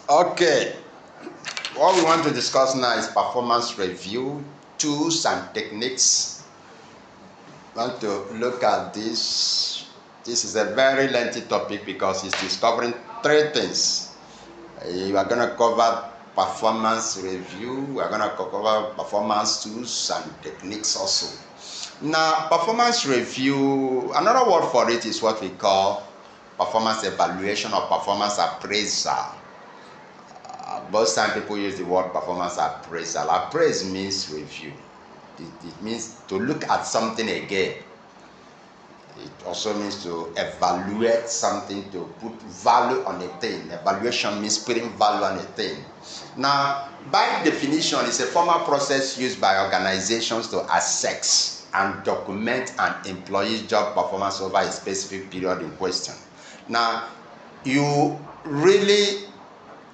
Okay, what we want to discuss now is performance review, tools and techniques. We want to look at this. This is a very lengthy topic because it's discovering three things. We are going to cover performance review, we are going to cover performance tools and techniques also. Now, performance review, another word for it is what we call performance evaluation or performance appraisal. Most time people use the word performance appraisal. Appraise means review. It means to look at something again. It also means to evaluate something, to put value on a thing. Evaluation means putting value on a thing. Now, by definition, it's a formal process used by organizations to assess and document an employee's job performance over a specific period in question. Now, you really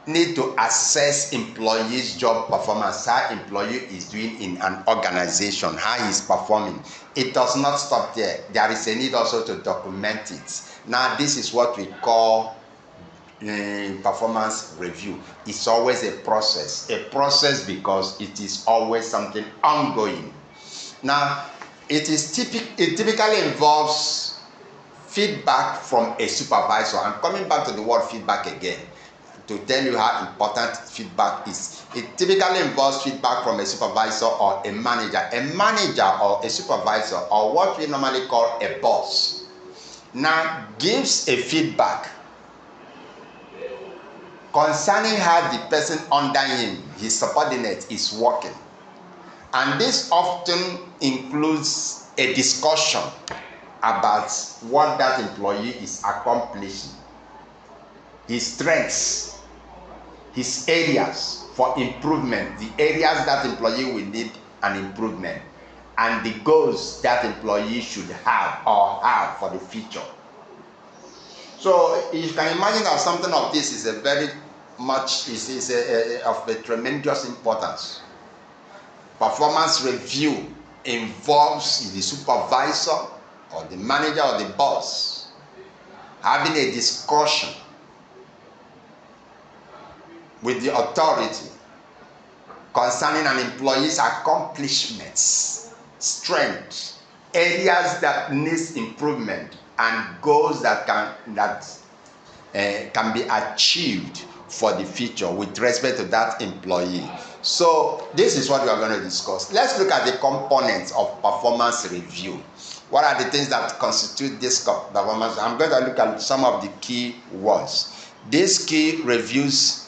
need to assess employees' job performance, how employee is doing in an organization, how he's performing. It does not stop there. There is a need also to document it. Now, this is what we call performance review. It's always a process because it is always something ongoing. Now, it typically involves feedback from a supervisor. I'm coming back to the word feedback again to tell you how important feedback is. It typically involves feedback from a supervisor or a manager or a supervisor, or what we normally call a boss. Now, gives a feedback concerning how the person under him, his subordinate, is working. And this often includes a discussion about what that employee is accomplishing, his strengths, his areas for improvement, the areas that employee will need an improvement, and the goals that employee should have for the future. So you can imagine that something of this is of a tremendous importance. Performance review involves the supervisor or the manager or the boss having a discussion with the authority concerning an employee's accomplishments, strengths, areas that needs improvement, and goals that can be achieved for the future with respect to that employee. So this is what we are going to discuss. Let's look at the components of performance review. What are the things that constitute this performance? I'm going to look at some of the key words. These key reviews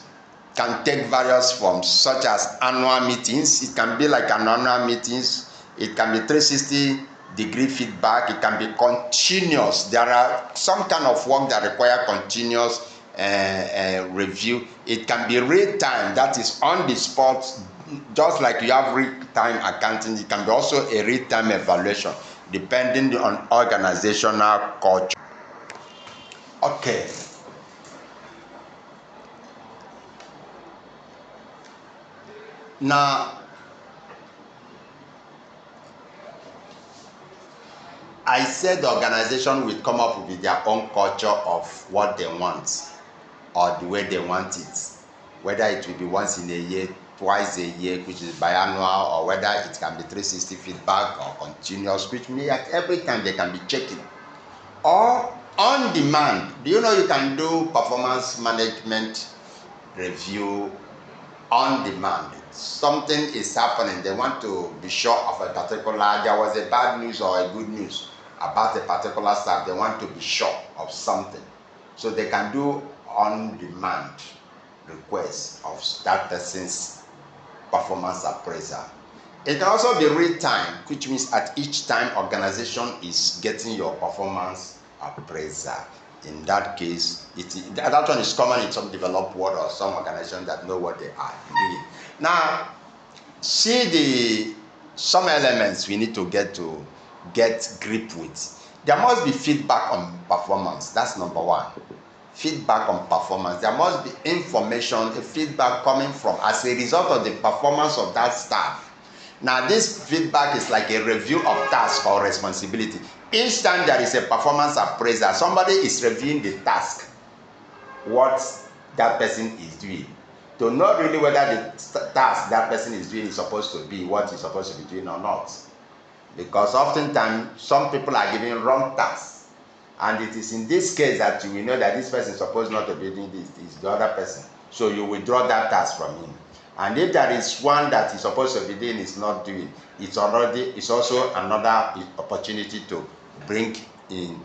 can take various forms, such as annual meetings. It can be like an annual meetings. It can be 360-degree feedback. It can be continuous. There are some kind of work that require continuous review. It can be real time, that is on the spot, just like you have real time accounting. It can be also a real time evaluation, depending on organizational culture. Okay. Now, I said the organization will come up with their own culture of what they want or the way they want it. Whether it will be once in a year, twice a year, which is biannual, or whether it can be 360 feedback or continuous, which means at every time they can be checking. Or on demand. Do you know you can do performance management review on demand? Something is happening, they want to be sure of a particular, there was a bad news or a good news about a particular staff, they want to be sure of something. So they can do on demand requests of that person's performance appraisal. It can also be real time, which means at each time organization is getting your performance appraisal. In that case, that one is common in some developed world or some organizations that know what they are doing. Now, see some elements we need to get grip with. There must be feedback on performance. That's number one. Feedback on performance. There must be information, a feedback coming from as a result of the performance of that staff. Now, this feedback is like a review of task or responsibility. Each time there is a performance appraisal, somebody is reviewing the task. What that person is doing, to know really whether the task that person is doing is supposed to be what he's supposed to be doing or not. Because oftentimes some people are giving wrong tasks, and it is in this case that you will know that this person is supposed not to be doing this, is the other person. So you withdraw that task from him. And if there is one that he's supposed to be doing is not doing, it's also another opportunity to bring in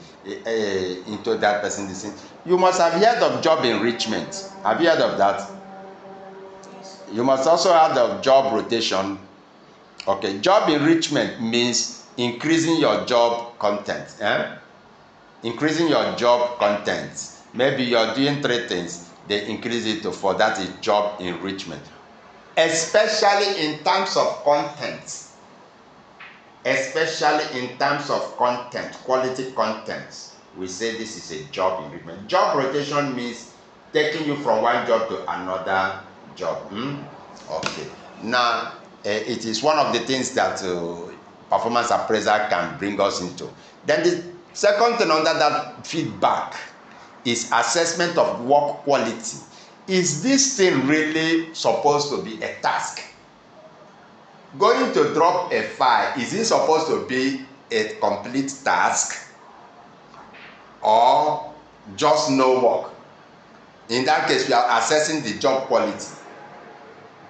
into that person this thing. You must have heard of job enrichment. Have you heard of that? You must also have the job rotation. Okay, job enrichment means increasing your job content. Increasing your job content. Maybe you're doing 3 things, they increase it to 4. That is job enrichment. Especially in terms of content. Especially in terms of content, quality content. We say this is a job enrichment. Job rotation means taking you from one job to another job. Okay. Now, it is one of the things that performance appraiser can bring us into. Then the second thing under that feedback is assessment of work quality. Is this thing really supposed to be a task? Going to drop a file, is it supposed to be a complete task or just no work? In that case, we are assessing the job quality.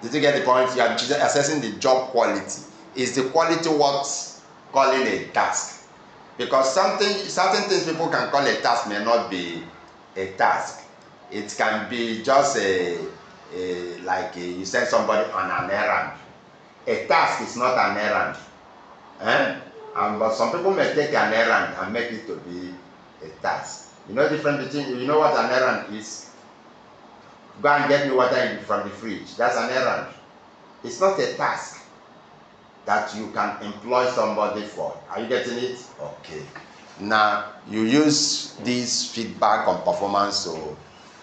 Did you get the point? You are assessing the job quality. Is the quality worth calling a task? Because certain things people can call a task may not be a task. It can be just like you send somebody on an errand. A task is not an errand. But some people may take an errand and make it to be a task. You know the difference between, you know what an errand is? Go and get me water from the fridge. That's an errand. It's not a task that you can employ somebody for. Are you getting it? Okay. Now, you use this feedback on performance to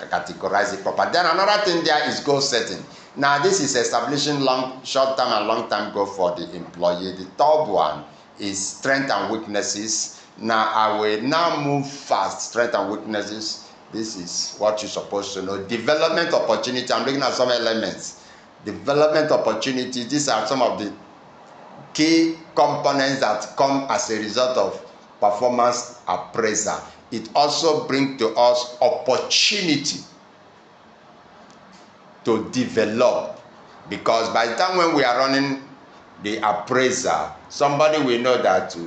categorize it properly. Then another thing there is goal setting. Now, this is establishing short-term and long-term goal for the employee. The third one is strengths and weaknesses. Now, I will now move fast. Strengths and weaknesses. This is what you're supposed to know. Development opportunity. I'm looking at some elements. Development opportunity. These are some of the key components that come as a result of performance appraisal. It also brings to us opportunity to develop, because by the time when we are running the appraisal, somebody will know that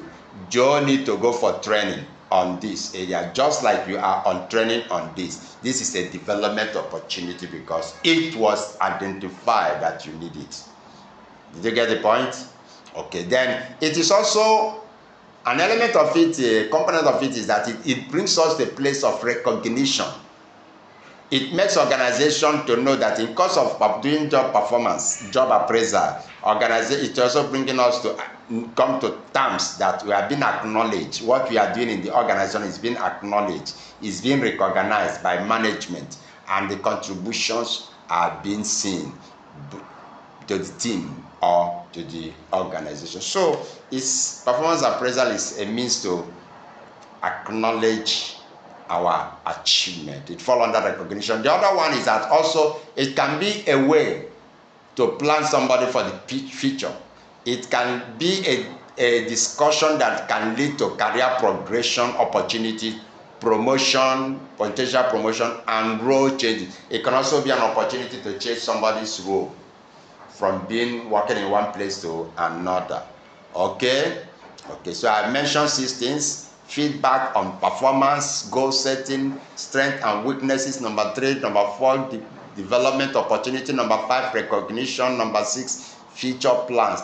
Joe need to go for training on this area, just like you are on training on this. This is a development opportunity because it was identified that you need it. Did you get the point? Okay, then it is also an element of it, a component of it is that it brings us to a place of recognition. It makes organization to know that in course of doing job performance, job appraisal, it's also bringing us to come to terms that we are being acknowledged. What we are doing in the organization is being acknowledged, is being recognized by management, and the contributions are being seen to the team or to the organization. So, performance appraisal is a means to acknowledge our achievement. It falls under recognition. The other one is that also it can be a way to plan somebody for the future. It can be a discussion that can lead to career progression, opportunity, promotion, potential promotion, and role changes. It can also be an opportunity to change somebody's role from being working in one place to another. Okay? Okay, so I mentioned 6 things. Feedback on performance, goal setting, strengths and weaknesses. Number 3, number 4, development opportunity. Number 5, recognition. Number 6, future plans.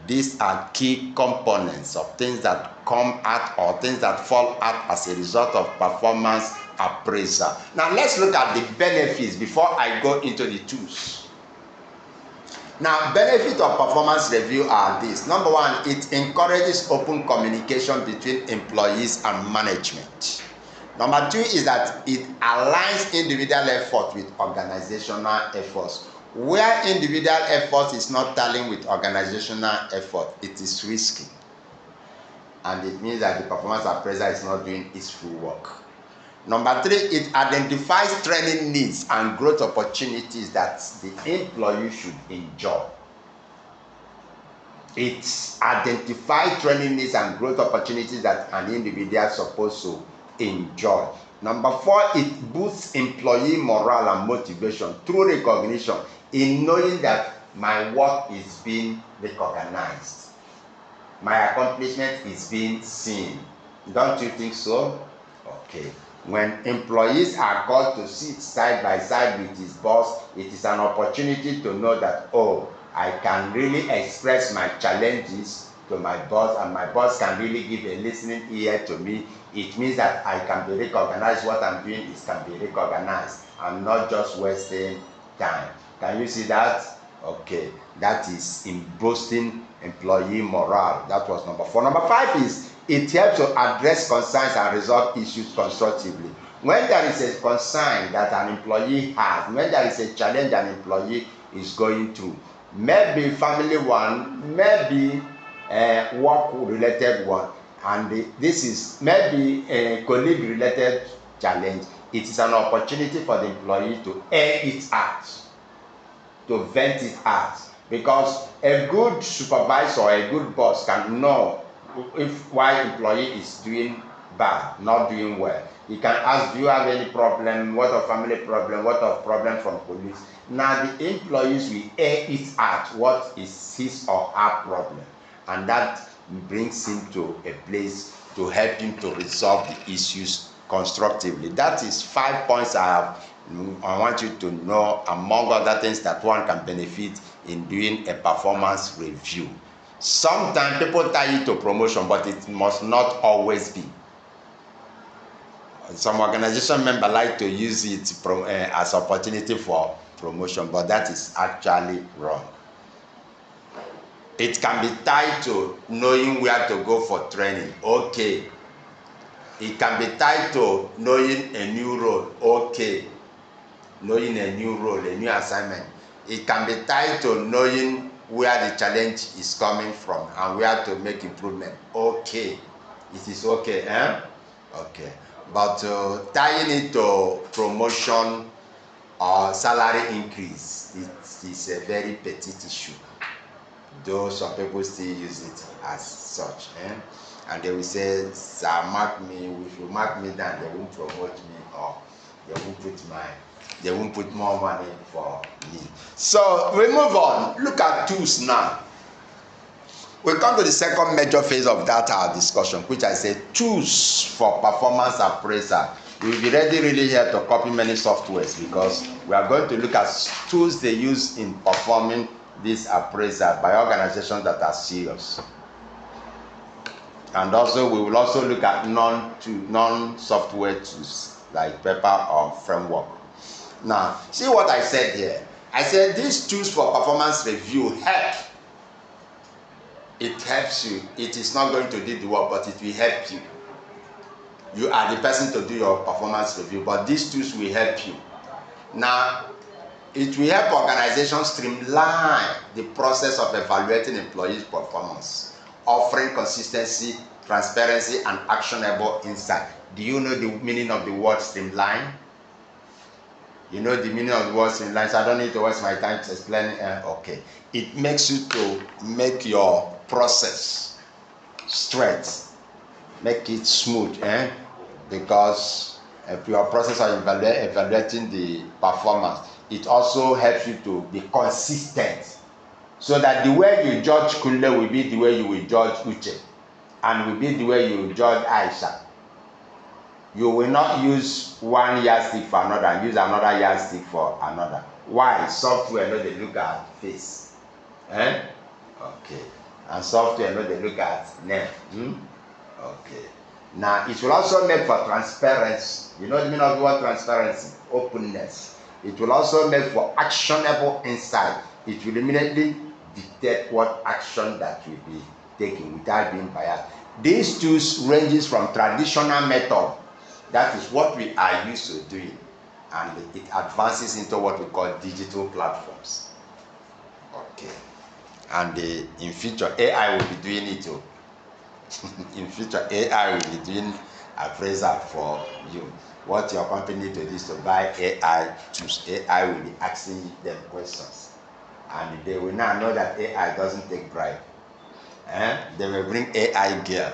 These are key components of things that come out or things that fall out as a result of performance appraisal. Now let's look at the benefits before I go into the tools. Now, benefits of performance review are this. Number 1, it encourages open communication between employees and management. Number 2 is that it aligns individual effort with organizational efforts. Where individual effort is not tallying with organizational effort, it is risky. And it means that the performance appraiser is not doing its full work. Number 3, it identifies training needs and growth opportunities that the employee should enjoy. It identifies training needs and growth opportunities that an individual is supposed to enjoy. Number 4, it boosts employee morale and motivation through recognition in knowing that my work is being recognized. My accomplishment is being seen. Don't you think so? Okay. When employees are called to sit side by side with his boss, it is an opportunity to know that, oh, I can really express my challenges to my boss, and my boss can really give a listening ear to me. It means that I can be recognized. What I'm doing can be recognized. I'm not just wasting time. Can you see that? Okay, that is in boosting employee morale. That was number 4. Number 5 is it helps to address concerns and resolve issues constructively. When there is a concern that an employee has, when there is a challenge an employee is going through, maybe family one, maybe a work-related one, and this is maybe a colleague-related challenge, it is an opportunity for the employee to air it out, to vent it out, because a good supervisor or a good boss can know if why employee is doing bad, not doing well. He can ask, do you have any problem? What of family problem? What of problem from police? Now the employees will air it out, what is his or her problem, and that brings him to a place to help him to resolve the issues constructively. That is 5 points I want you to know, among other things that one can benefit in doing a performance review. Sometimes people tie it to promotion, but it must not always be. Some organization members like to use it as opportunity for promotion, but that is actually wrong. It can be tied to knowing where to go for training. Okay. It can be tied to knowing a new role. Okay. Knowing a new role, a new assignment. It can be tied to knowing where the challenge is coming from and where to make improvement. Okay. It is okay, eh? Okay. But tying it to promotion or salary increase, it is a very petite issue, though some people still use it as such, eh? And they will say, sir, mark me, if you mark me down, they won't promote me, or they won't put more money for me. So we move on. Look at tools now. We come to the second major phase of that our discussion, which I say tools for performance appraisal. We will be ready really here to copy many softwares, because we are going to look at tools they use in performing this appraisal by organizations that are serious. And also we will also look at non-software tools like paper or framework. Now, see what I said here. I said these tools for performance review help. It helps you. It is not going to do the work, but it will help you. You are the person to do your performance review, but these tools will help you. Now, it will help organizations streamline the process of evaluating employees' performance, offering consistency, transparency, and actionable insight. Do you know the meaning of the word streamline? You know the meaning of the word streamline, so I don't need to waste my time to explain it. Okay. It makes you to make your process straight, make it smooth, because if your process of evaluating the performance, it also helps you to be consistent, so that the way you judge Kunle will be the way you will judge Uche, and will be the way you will judge Aisha. You will not use one yardstick for another and use another yardstick for another. Why? Software no dey look at face. Okay. And software no dey look at name. Okay. Now it will also make for transparency. You know the meaning of the word transparency? Openness. It will also make for actionable insight. It will immediately dictate what action that will be taken without being biased. These tools ranges from traditional method, that is what we are used to doing, and it advances into what we call digital platforms. Okay. And in future, AI will be doing it too. In future, AI will be doing appraisal for you. what your company need to do is to buy AI tools. AI will be asking them questions, and they will now know that AI doesn't take bribe. They will bring AI gear,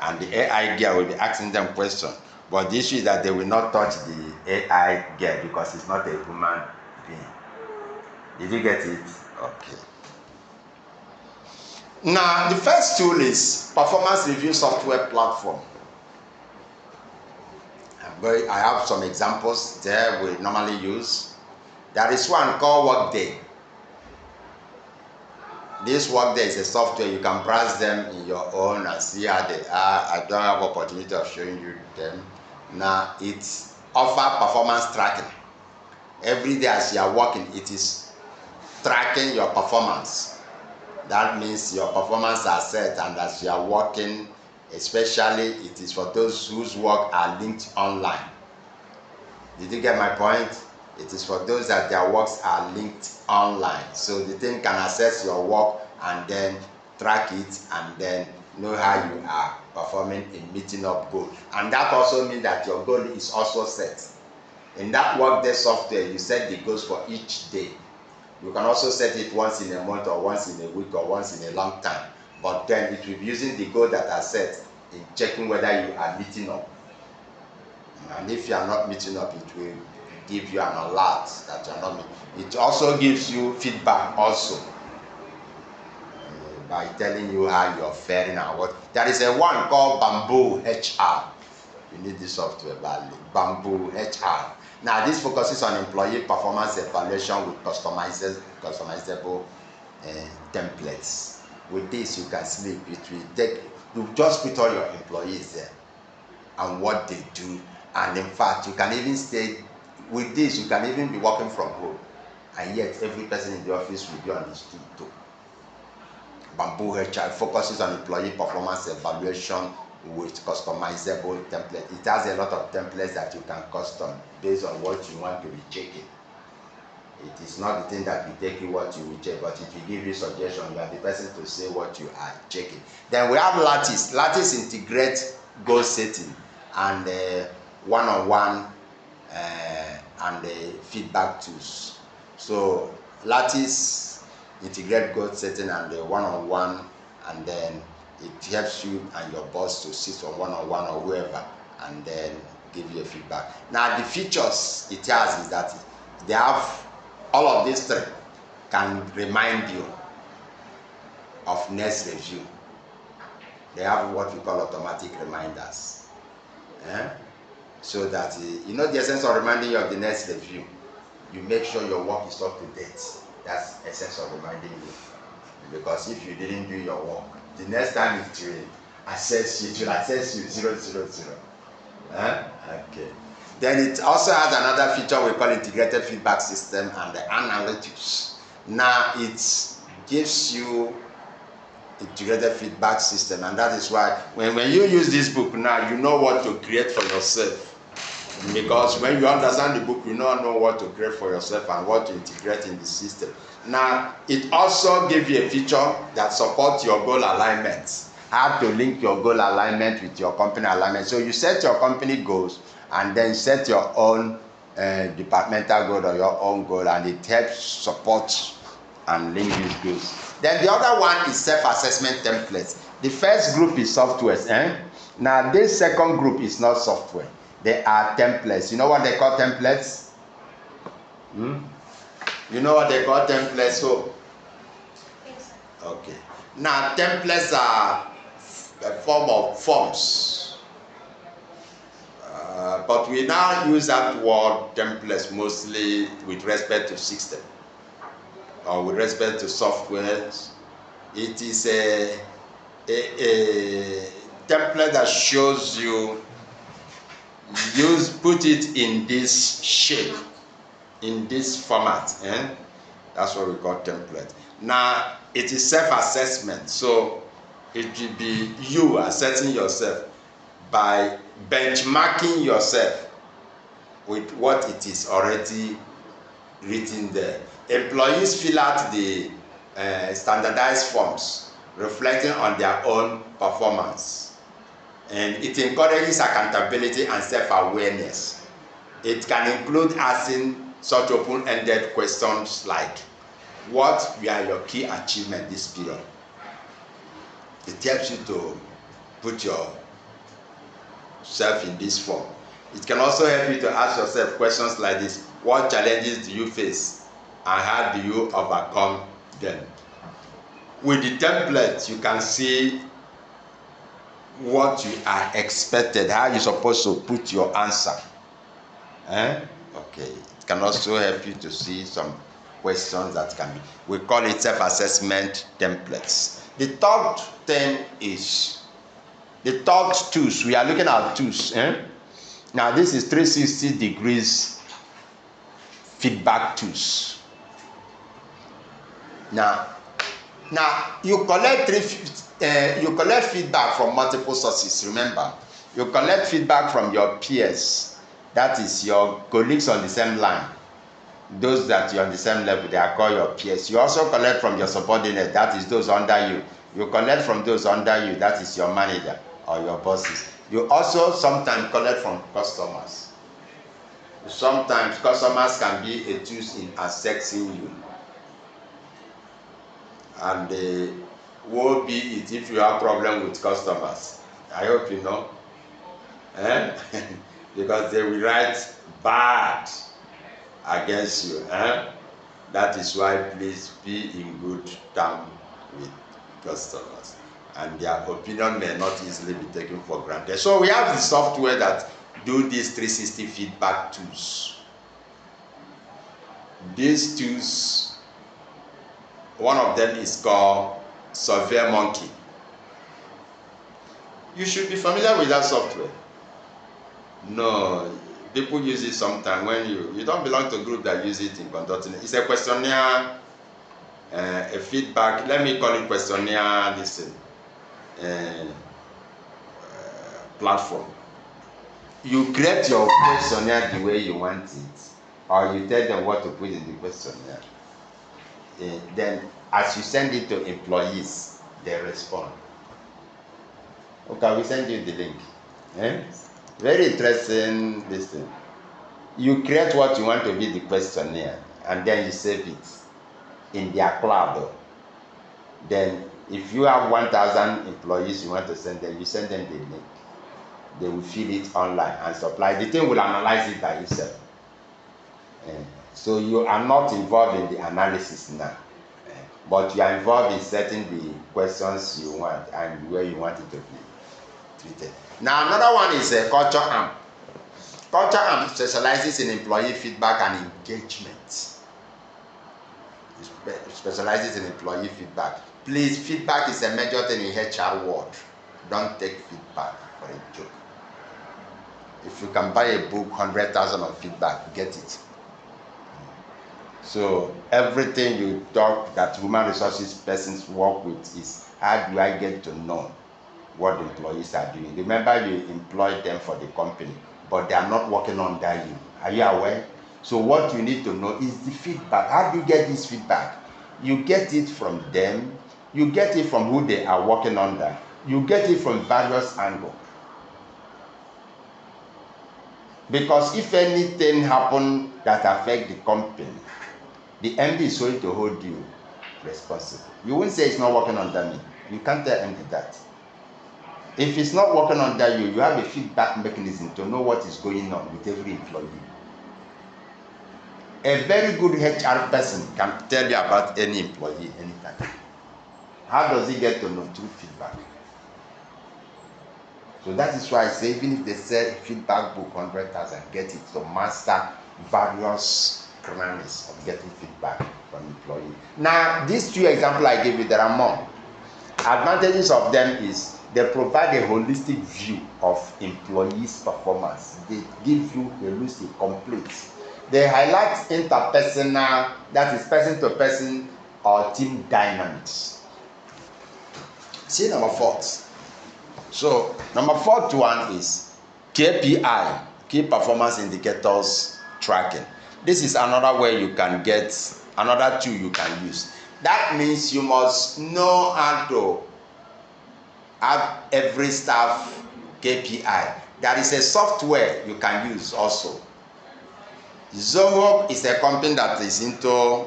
and the AI gear will be asking them questions. But the issue is that they will not touch the AI gear because it's not a human being. Did you get it? Okay. Now, the first tool is performance review software platform. I have some examples there we normally use. There is one called Workday. This Workday is a software. You can browse them in your own and see how they are. I don't have opportunity of showing you them. Now, it offers performance tracking. Every day as you are working, it is tracking your performance. That means your performance are set, and as you are working, especially it is for those whose work are linked online. Did you get my point? It is for those that their works are linked online. So the thing can access your work and then track it and then know how you are performing in meeting up goals. And that also means that your goal is also set. In that Workday software, you set the goals for each day. You can also set it once in a month or once in a week or once in a long time. But then it will be using the goal that are set in checking whether you are meeting up. And if you are not meeting up, it will give you an alert that you are not meeting. It also gives you feedback also by telling you how you are faring and what. There is a one called Bamboo HR. You need this software badly. Bamboo HR. Now this focuses on employee performance evaluation with customizable templates. With this you can sleep. It will take, you just put all your employees there and what they do, and in fact you can even stay with this, you can even be working from home, and yet every person in the office will be on the street too. Bamboo HR focuses on employee performance evaluation with customizable template. It has a lot of templates that you can custom based on what you want to be checking. It is not the thing that will take you what you will check, but it will give you suggestion. You are the person to say what you are checking. Then we have Lattice. Lattice integrates goal setting and one-on-one and feedback tools. So Lattice integrate goal setting and one-on-one, and then it helps you and your boss to sit on one-on-one or whoever and then give you a feedback. Now the features it has is that they have all of these three can remind you of next review. They have what we call automatic reminders. So that you know the essence of reminding you of the next review. You make sure your work is up to date. That's the essence of reminding you. Because if you didn't do your work, the next time it will assess you 000. Okay. Then it also has another feature we call integrated feedback system and the analytics. Now it gives you integrated feedback system, and that is why when you use this book now, you know what to create for yourself. Because when you understand the book, you now know what to create for yourself and what to integrate in the system. Now, it also gives you a feature that supports your goal alignment. How to link your goal alignment with your company alignment. So you set your company goals and then set your own departmental goal or your own goal, and it helps support and link these goals. Then the other one is self-assessment templates. The first group is software. Now this second group is not software. They are templates. You know what they call templates? You know what they call templates? So, okay. Now templates are a form of forms. But we now use that word templates mostly with respect to system or with respect to software. It is a template that shows you put it in this shape, in this format. That's what we call template. Now it is self-assessment, so it will be you assessing yourself by benchmarking yourself with what it is already written there. Employees fill out the standardized forms reflecting on their own performance. And it encourages accountability and self-awareness. It can include asking such open-ended questions like, what were your key achievements this period? It helps you to put yourself in this form. It can also help you to ask yourself questions like this: what challenges do you face and how do you overcome them? With the template, you can see what you are expected, how you're supposed to put your answer. Okay. It can also help you to see some questions that can be, we call it self-assessment templates. The third thing is the third tools. We are looking at tools. Now this is 360 degrees feedback tools. Now you collect feedback from multiple sources. Remember, you collect feedback from your peers, that is your colleagues on the same line, those that you're on the same level, they are called your peers. You also collect from your subordinate, that is those under you. You collect from those under you, that is your manager or your bosses. You also sometimes collect from customers. Sometimes customers can be a tool in assessing you. And woe be it if you have problem with customers. I hope you know. Because they will write bad against you. That is why please be in good terms with customers. And their opinion may not easily be taken for granted. So we have the software that do these 360 feedback tools. These tools, one of them is called SurveyMonkey. You should be familiar with that software. No, people use it sometimes when you don't belong to a group that use it in conducting. It's a questionnaire, a feedback. Let me call it questionnaire. Listen, platform. You create your questionnaire the way you want it, or you tell them what to put in the questionnaire. Then as you send it to employees, they respond. Okay, we send you the link. Very interesting this thing. You create what you want to be the questionnaire, and then you save it in their cloud. Then if you have 1,000 employees you want to send them, you send them the link. They will fill it online and supply. The thing will analyze it by itself. So you are not involved in the analysis now, but you are involved in setting the questions you want and where you want it to be treated. Now another one is a Culture Amp. Culture Amp specializes in employee feedback and engagement. It specializes in employee feedback. Please, feedback is a major thing in HR world. Don't take feedback for a joke. If you can buy a book, 100,000 of feedback, get it. So everything you talk that human resources persons work with is, how do I get to know what the employees are doing? Remember, you employ them for the company, but they are not working under you. Are you aware? So what you need to know is the feedback. How do you get this feedback? You get it from them. You get it from who they are working under. You get it from various angles. Because if anything happens that affects the company, the MD is going to hold you responsible. You won't say it's not working under me. You can't tell MD that. If it's not working under you, you have a feedback mechanism to know what is going on with every employee. A very good HR person can tell you about any employee anytime. How does he get to know? Through feedback. So that is why I say, even if they say feedback book 100,000, get it to master various crannies of getting feedback from employees. Now, these two examples I gave you, there are more. Advantages of them is they provide a holistic view of employees' performance. They give you a holistic, complete. They highlight interpersonal, that is person to person or team dynamics. See number 4. So number 4th one is KPI, key performance indicators tracking. This is another way you can get, another tool you can use. That means you must know how to have every staff KPI. There is a software you can use also. Zoho is a company that is into,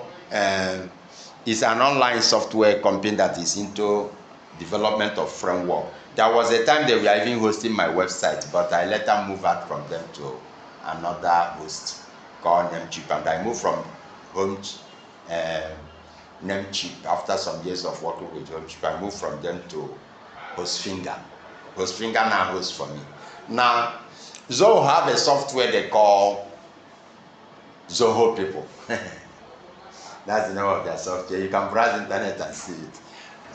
is an online software company that is into development of framework. There was a time they were even hosting my website, but I later moved out from them to another host called Namecheap, and I moved from Namecheap after some years of working with Namecheap. I moved from them to HostFinger. HostFinger now hosts for me. Now, Zoho have a software they call Zoho People. That's the name of their software. You can browse the internet and see it.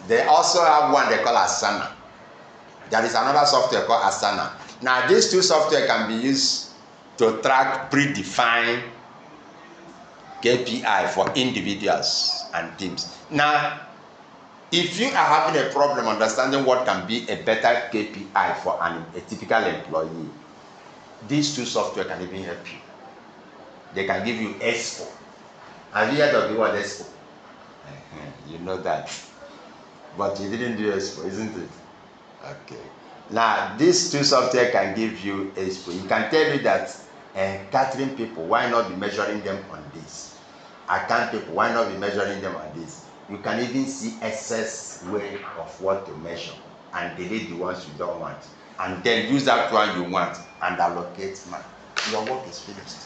They also have one they call Asana. There is another software called Asana. Now, these two software can be used to track predefined KPI for individuals and teams. Now, if you are having a problem understanding what can be a better KPI for a typical employee, these two software can even help you. They can give you Expo. Have you heard of the word Expo? You know that. But you didn't do Expo, isn't it? Okay. Now, these two software can give you Expo. You can tell me that catering people, why not be measuring them on this? Account people, why not be measuring them on this? You can even see excess way of what to measure and delete the ones you don't want. And then use that one you want and allocate money. Your work is finished.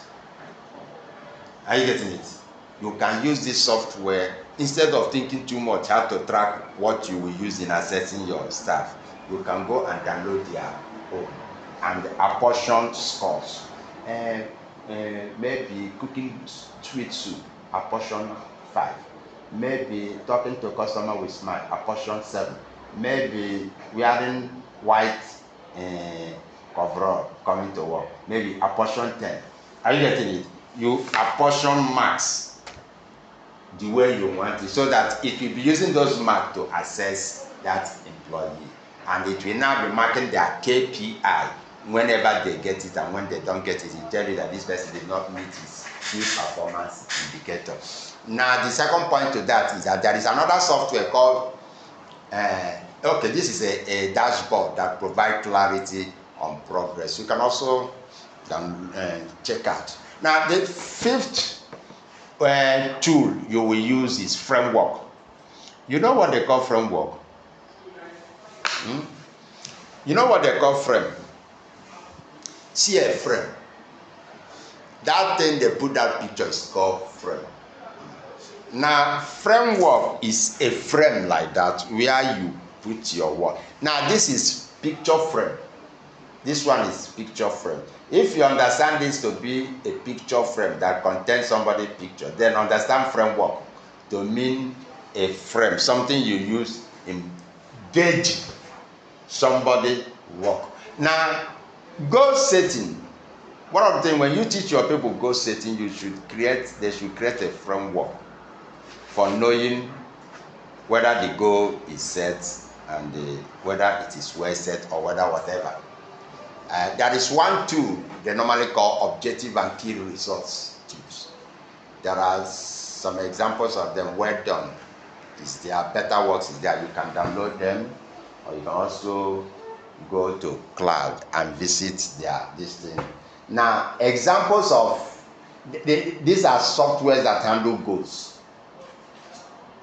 Are you getting it? You can use this software instead of thinking too much how to track what you will use in assessing your staff. You can go and download their own and apportion scores. Maybe cooking sweet soup, apportion 5. Maybe talking to a customer with smile, apportion 7. Maybe wearing white coverall coming to work, maybe apportion 10. Are you getting it? You apportion marks the way you want it, so that it will be using those marks to assess that employee, and it will now be marking their KPI whenever they get it, and when they don't get it, it tell you that this person did not meet his key performance indicator. Now, the second point to that is that there is another software called okay, this is a dashboard that provides clarity on progress. You can also check out. Now, the fifth tool you will use is framework. You know what they call framework? You know what they call frame? See a frame. That thing they put that picture is called frame. Now, framework is a frame like that where you put your work. Now, this is picture frame. This one is picture frame. If you understand this to be a picture frame that contains somebody's picture, then understand framework to mean a frame, something you use in gauging somebody's work. Now, goal setting. One of the things when you teach your people goal setting, they should create a framework for knowing whether the goal is set and whether it is well set or whether whatever. There is one tool they normally call objective and key results tools. There are some examples of them. Well done is there, Better Works is there. You can download them, or you can also go to cloud and visit this thing. Now, examples of these are softwares that handle goals.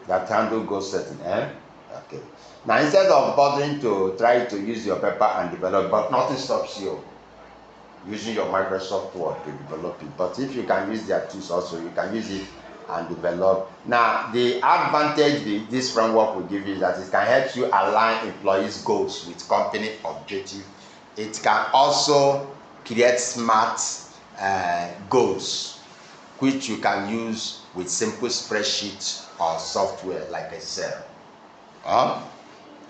Setting. Okay. Now, instead of bothering to try to use your paper and develop, but nothing stops you using your Microsoft Word to develop it. But if you can use their tools also, you can use it and develop. Now, the advantage this framework will give you is that it can help you align employees' goals with company objective. It can also create smart goals, which you can use with simple spreadsheets or software like Excel.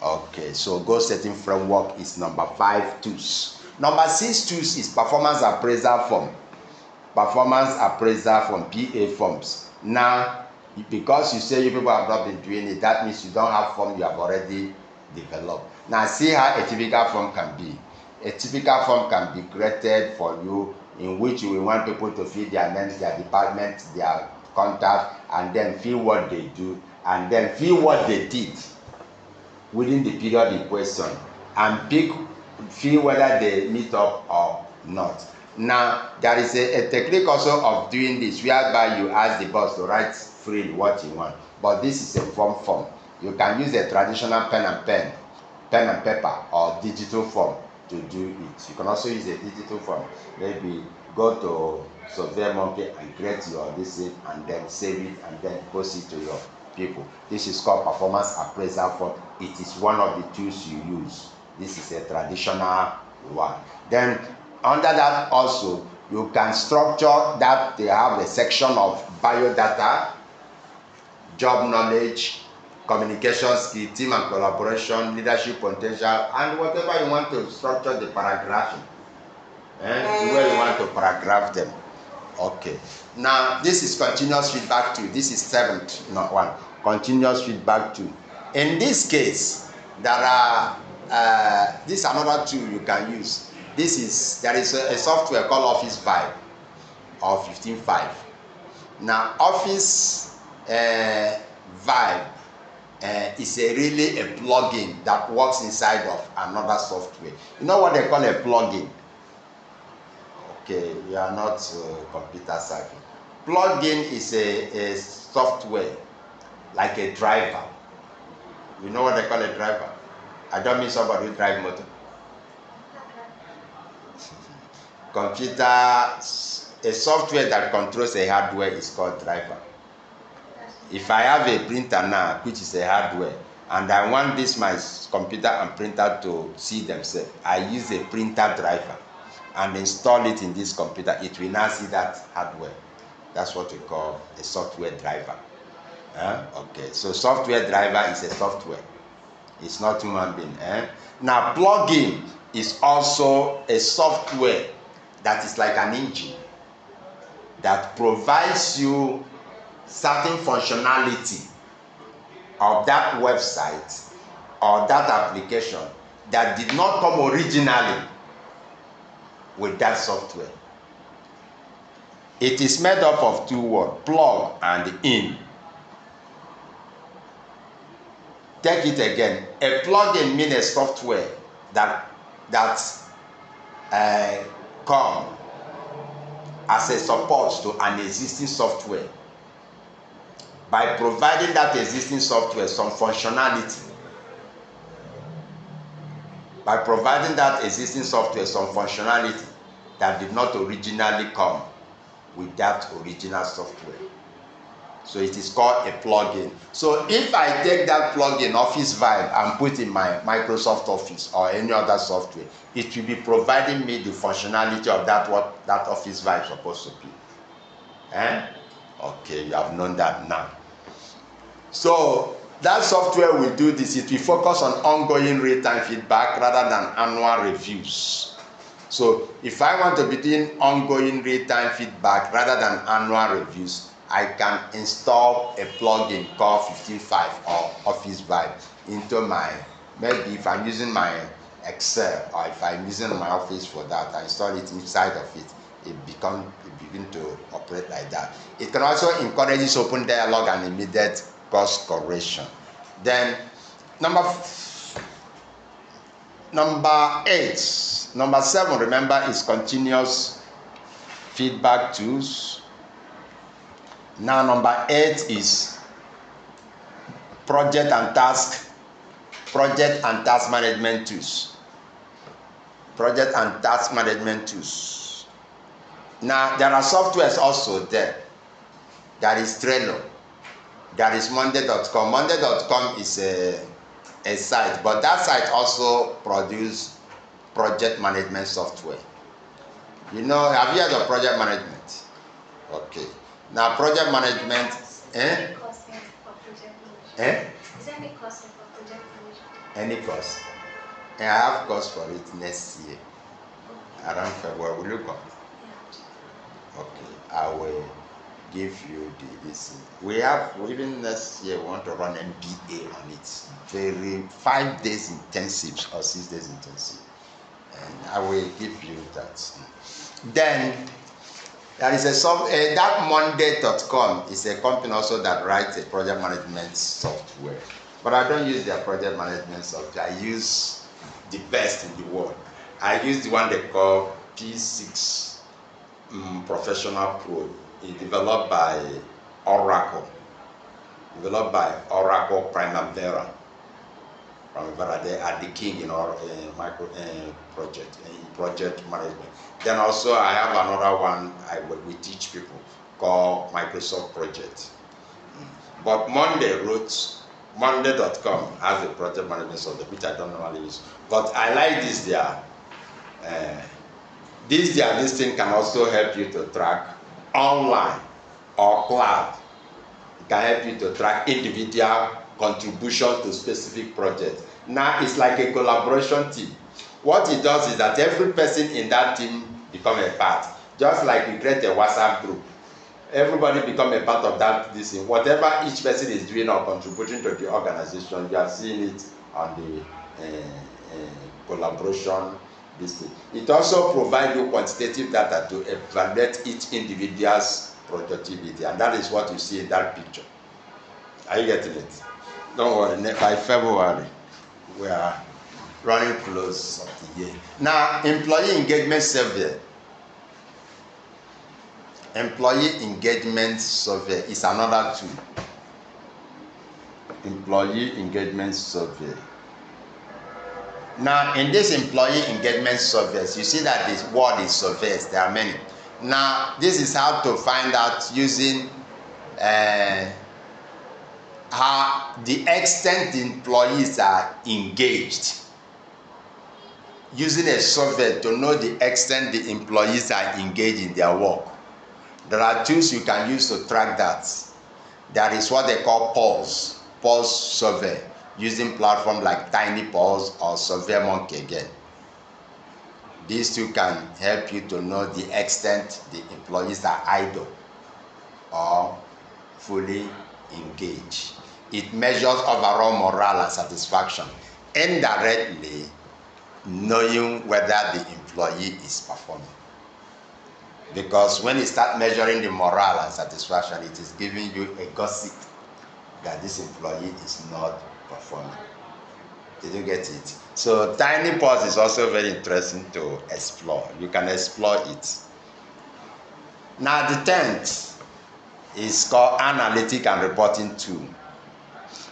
Okay, so goal setting framework is number 5 tools. Number 6 tools is performance appraisal form. Performance appraisal form, PA forms. Now, because you say you people have not been doing it, that means you don't have form you have already developed. Now, see how a typical form can be. A typical form can be created for you in which you will want people to fill their names, their department, their contact, and then fill what they do, and then fill what they did within the period in question, and pick feel whether they meet up or not. Now, there is a technique also of doing this whereby you ask the boss to write freely what you want, but this is a form. You can use a traditional pen and paper, or digital form to do it. You can also use a digital form. Maybe go to SurveyMonkey and create your this and then save it and then post it to your people. This is called performance appraisal form. It is one of the tools you use. This is a traditional one. Then under that also, you can structure that. They have a section of biodata, job knowledge, communication skill, team and collaboration, leadership potential, and whatever you want to structure the paragraphing, the way you want to paragraph them. Okay. Now this is continuous feedback 2. This is 7th, not 1. Continuous feedback 2. In this case, there are this is another tool you can use. There is a software called Office Vibe or 15.5. Now Office Vibe is really a plugin that works inside of another software. You know what they call a plugin? Okay, you are not computer savvy. Plugin is a software like a driver. You know what they call a driver? I don't mean somebody who drives motor. Computer, a software that controls a hardware is called driver. If I have a printer now, which is a hardware, and I want this my computer and printer to see themselves, I use a printer driver and install it in this computer. It will now see that hardware. That's what we call a software driver. Okay, so software driver is a software. It's not human being. Now, plugin is also a software that is like an engine that provides you certain functionality of that website or that application that did not come originally with that software. It is made up of 2 words, plug and in. Take it again. A plugin means a software that come as a support to an existing software by providing that existing software some functionality. By providing that existing software some functionality that did not originally come with that original software. So it is called a plugin. So if I take that plugin, Office Vibe, and put in my Microsoft Office or any other software, it will be providing me the functionality of that what that Office Vibe is supposed to be. Okay, you have known that now. So that software will do this. It will focus on ongoing real-time feedback rather than annual reviews. So if I want to be doing ongoing real-time feedback rather than annual reviews, I can install a plugin called 15.5 or Office Vibe into my, maybe if I'm using my Excel or if I'm using my Office for that, I install it inside of it. It begin to operate like that. It can also encourage open dialogue and immediate course correction. Then number 8, number 7, remember, is continuous feedback tools. Now number 8 is project and task management tools. Project and task management tools. Now there are softwares also there. There is Trello. There is Monday.com. Monday.com is a site, but that site also produces project management software. You know, have you heard of project management? Okay. Now project management, Is there any course for project management? Is there any course for project management? Any course? I have course for it next year. Around February. Will you come? Yeah. Okay. I will give you this. We have, even next year, we want to run MBA on it. 5 days intensive or 6 days intensive. And I will give you that. Then there is that Monday.com is a company also that writes a project management software. But I don't use their project management software. I use the best in the world. I use the one they call P6 Professional Pro. It's developed by Oracle. Primavera. They are the king in our project management. Then also I have another one we teach people called Microsoft Project. But Monday.com has a project management software which I don't normally use. But I like this there. This thing can also help you to track online or cloud. It can help you to track individual contribution to specific projects. Now it's like a collaboration team. What it does is that every person in that team become a part. Just like we create a WhatsApp group. Everybody become a part of that this thing. Whatever each person is doing or contributing to the organization, you are seeing it on the collaboration this thing. It also provides you quantitative data to evaluate each individual's productivity, and that is what you see in that picture. Are you getting it? Don't worry, by February, we are running close of the year. Now, employee engagement survey. Employee engagement survey is another tool. Employee engagement survey. Now, in this employee engagement surveys, you see that this word is surveys. There are many. Now, this is how to find out using how the extent the employees are engaged. Using a survey to know the extent the employees are engaged in their work. There are tools you can use to track that. That is what they call Pulse survey, using platforms like TinyPulse or SurveyMonkey again. These two can help you to know the extent the employees are idle or fully engaged. It measures overall morale and satisfaction, indirectly knowing whether the employee is performing. Because when you start measuring the morale and satisfaction, it is giving you a gossip that this employee is not performing. Did you get it? So TinyPulse is also very interesting to explore. You can explore it. Now the 10th is called Analytic and Reporting Tool.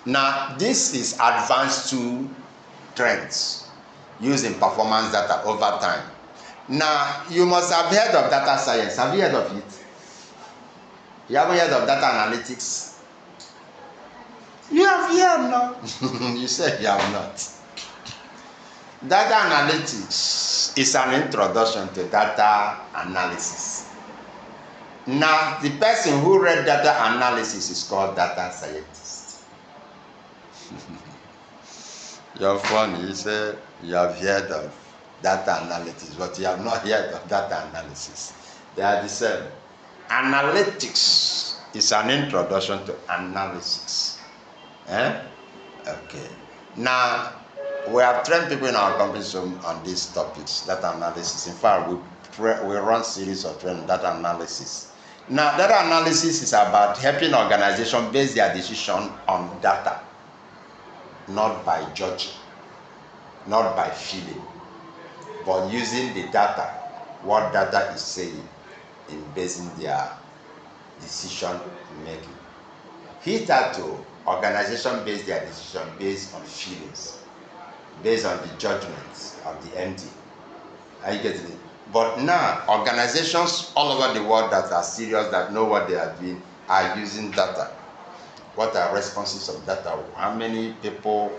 Now this is advanced tool trends using performance data over time. Now you must have heard of data science. Have you heard of it? You haven't heard of data analytics? You have heard, no? You said you have not. Data analytics is an introduction to data analysis. Now, the person who read data analysis is called data scientist. You're funny. You say you have heard of data analytics, but you have not heard of data analysis. They are the same. Analytics is an introduction to analysis. Okay. Now, we have trained people in our company on these topics, data analysis. In fact, we run series of training data analysis. Now, data analysis is about helping organizations base their decision on data, not by judging, not by feeling, but using the data, what data is saying, in basing their decision making. Hitherto, organizations base their decision based on feelings, based on the judgments of the MD. Are you getting it? But now, organizations all over the world that are serious, that know what they are doing, are using data. What are responses of data? How many people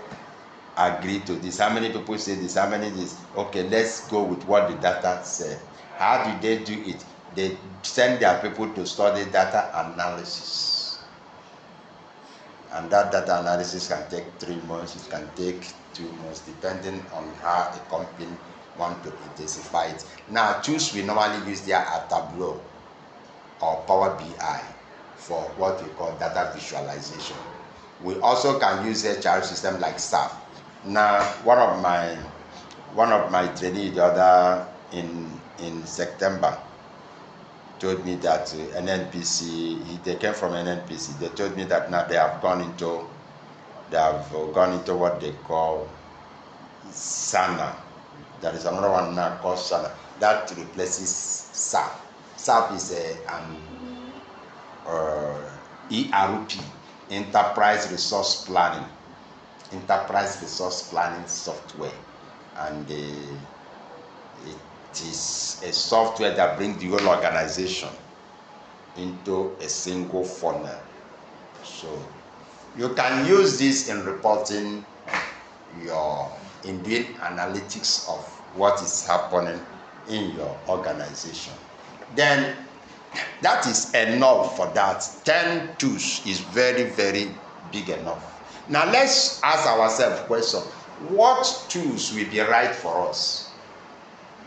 agree to this? How many people say this? How many this? Okay, let's go with what the data said. How do they do it? They send their people to study data analysis. And that data analysis can take 3 months, it can take 2 months, depending on how a company want to intensify it. Now, tools we normally use there are Tableau or Power BI for what we call data visualization. We also can use HR system like SAP. Now, one of my trainees the other in September told me that NNPC, they came from NNPC. They told me that now they have gone into what they call SANA, There is another one now called SANA that replaces SAP. SAP is an ERP, Enterprise Resource Planning, software, and it is a software that brings the whole organization into a single funnel. So you can use this in reporting in doing analytics of what is happening in your organization. Then that is enough for that. 10 tools is very, very big enough. Now let's ask ourselves a question. What tools will be right for us?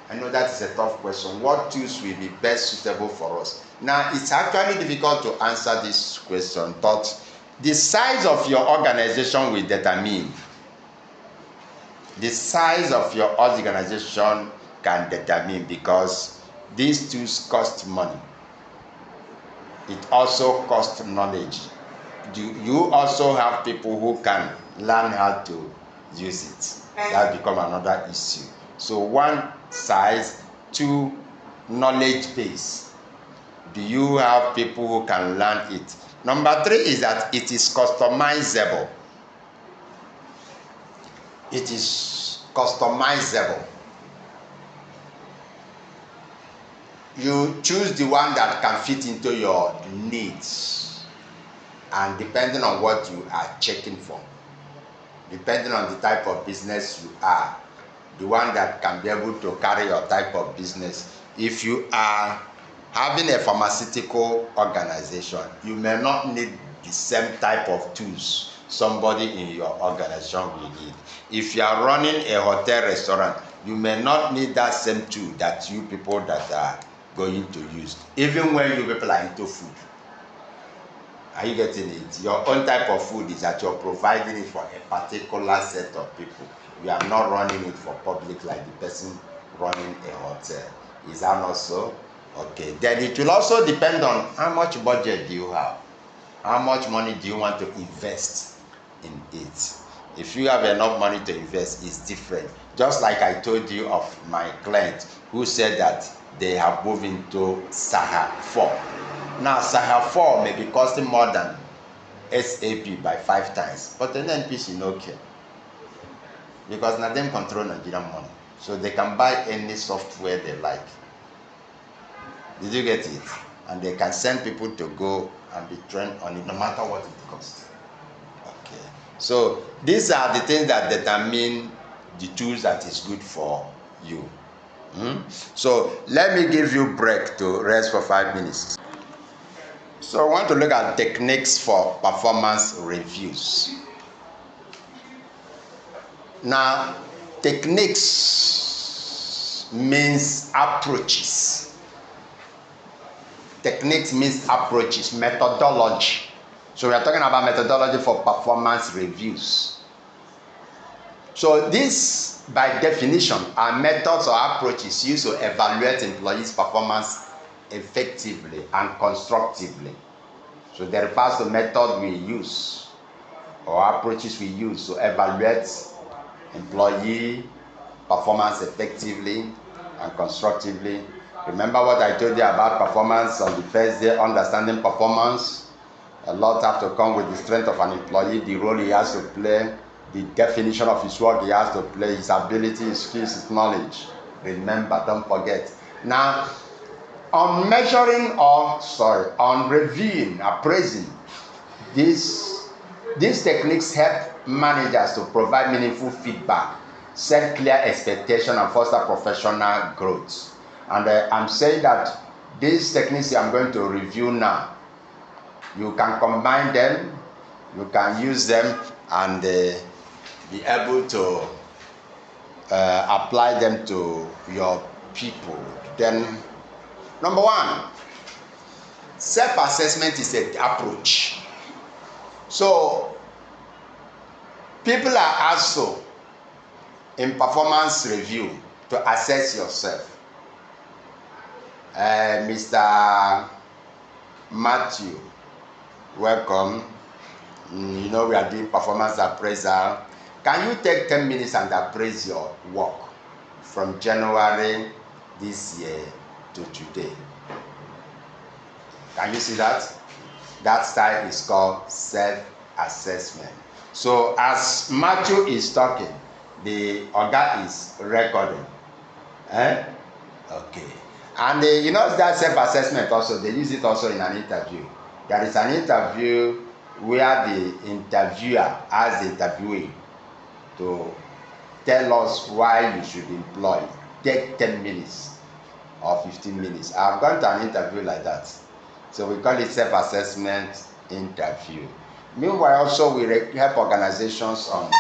I know that is a tough question. What tools will be best suitable for us? Now, it's actually difficult to answer this question, but the size of your organization will determine. The size of your organization can determine, because these tools cost money. It also costs knowledge. You also have people who can learn how to use it. That becomes another issue. So one, size. Two, knowledge base. Do you have people who can learn it? Number three is that it is customizable. It is customizable. You choose the one that can fit into your needs, and depending on what you are checking for, depending on the type of business you are, the one that can be able to carry your type of business. If you are having a pharmaceutical organization, you may not need the same type of tools somebody in your organization will need. If you are running a hotel restaurant, you may not need that same tool that you people that are going to use, even when you people are into food. Are you getting it? Your own type of food is that you're providing it for a particular set of people. You are not running it for public like the person running a hotel. Is that not so? Okay. Then it will also depend on how much budget do you have. How much money do you want to invest in it? If you have enough money to invest, it's different. Just like I told you of my client who said that they have moved into SAHA 4. Now, SAHA 4 may be costing more than SAP by 5 times, but the NPC no care, because now them control Nigerian money, so they can buy any software they like. Did you get it? And they can send people to go and be trained on it, no matter what it costs. Okay. So these are the things that determine the tools that is good for you. So let me give you a break to rest for 5 minutes. So I want to look at techniques for performance reviews. Now, techniques means approaches. Techniques means approaches, methodology. So we are talking about methodology for performance reviews. So this, by definition, are methods or approaches used to evaluate employees' performance effectively and constructively. So there refers to method we use or approaches we use to evaluate employee performance effectively and constructively. Remember what I told you about performance on the first day, understanding performance. A lot have to come with the strength of an employee, the role he has to play, the definition of his work he has to play, his ability, his skills, his knowledge. Remember, don't forget. Now, on reviewing, appraising, these techniques help managers to provide meaningful feedback, set clear expectations, and foster professional growth. And I'm saying that these techniques I'm going to review now, you can combine them, you can use them, and be able to apply them to your people. Then, number one, self-assessment is an approach. So, people are asked to, in performance review, to assess yourself. Mr. Matthew, welcome. You know we are doing performance appraisal. Can you take 10 minutes and appraise your work from January this year to today. Can you see that? That style is called self-assessment. So as Matthew is talking, the Oga is recording. Okay. And you know that self-assessment also, they use it also in an interview. There is an interview where the interviewer asks the interviewee to tell us why you should employ. Take 10 minutes or 15 minutes. I've gone to an interview like that. So we call it self-assessment interview. Meanwhile, also we help organizations on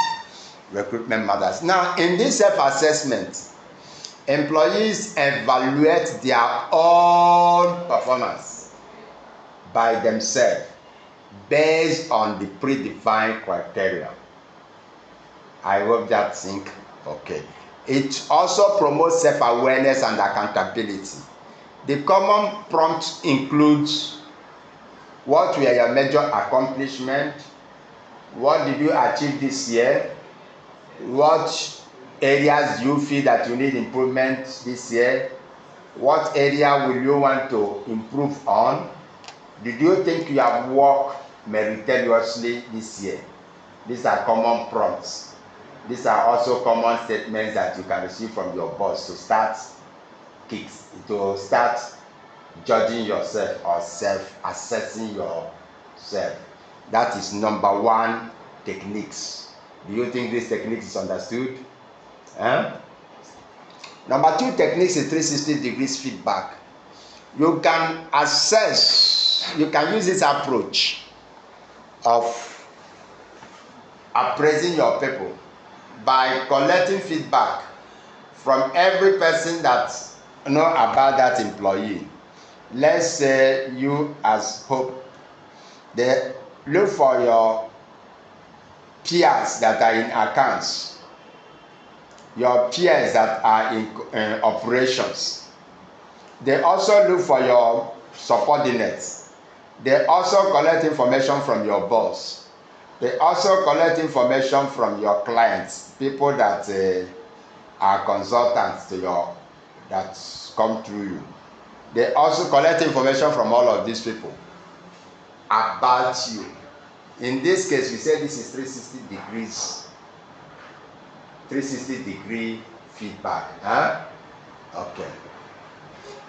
recruitment matters. Now, in this self-assessment, employees evaluate their own performance by themselves based on the predefined criteria. I hope that sync. Okay. It also promotes self-awareness and accountability. The common prompts includes: what were your major accomplishments? What did you achieve this year? What areas do you feel that you need improvement this year? What area will you want to improve on? Did you think you have worked meritoriously this year? These are common prompts. These are also common statements that you can receive from your boss to start judging yourself or self-assessing yourself. That is number one techniques. Do you think this technique is understood? Number two techniques is 360 degrees feedback. You can use this approach of appraising your people by collecting feedback from every person that know about that employee. Let's say you as Hope, they look for your peers that are in accounts, your peers that are in operations. They also look for your subordinates. They also collect information from your boss. They also collect information from your clients, people that are consultants to that come through you. They also collect information from all of these people about you. In this case, we say this is 360 degree feedback. Okay.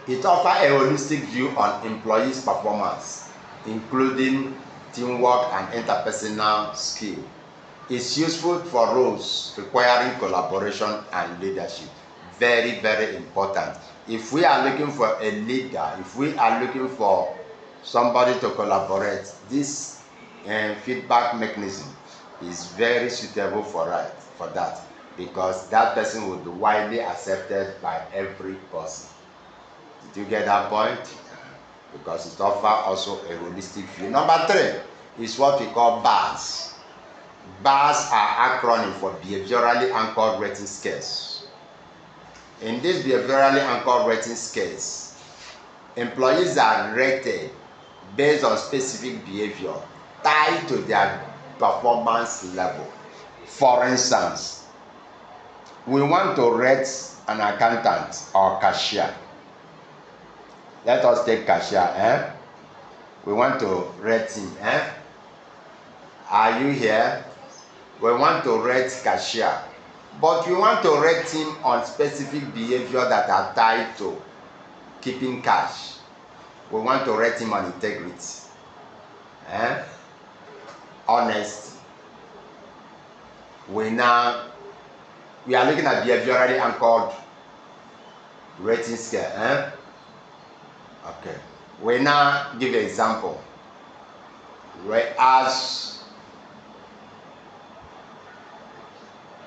It offers a holistic view on employees' performance, including teamwork and interpersonal skill. It's useful for roles requiring collaboration and leadership. Very, very important. If we are looking for a leader, if we are looking for somebody to collaborate, this feedback mechanism is very suitable for that, because that person will be widely accepted by every person. Did you get that point? Because it offers also a holistic view. Number three is what we call BARS. BARS are acronym for behaviorally anchored rating scales. In this behaviorally anchored rating scales, employees are rated based on specific behavior tied to their performance level. For instance, we want to rate an accountant or cashier. Let us take cashier. We want to rate him. Are you here? We want to rate cashier, but we want to rate him on specific behavior that are tied to keeping cash. We want to rate him on integrity, honesty. We are looking at behaviorally anchored rating scale. Okay. We now give an example. Whereas,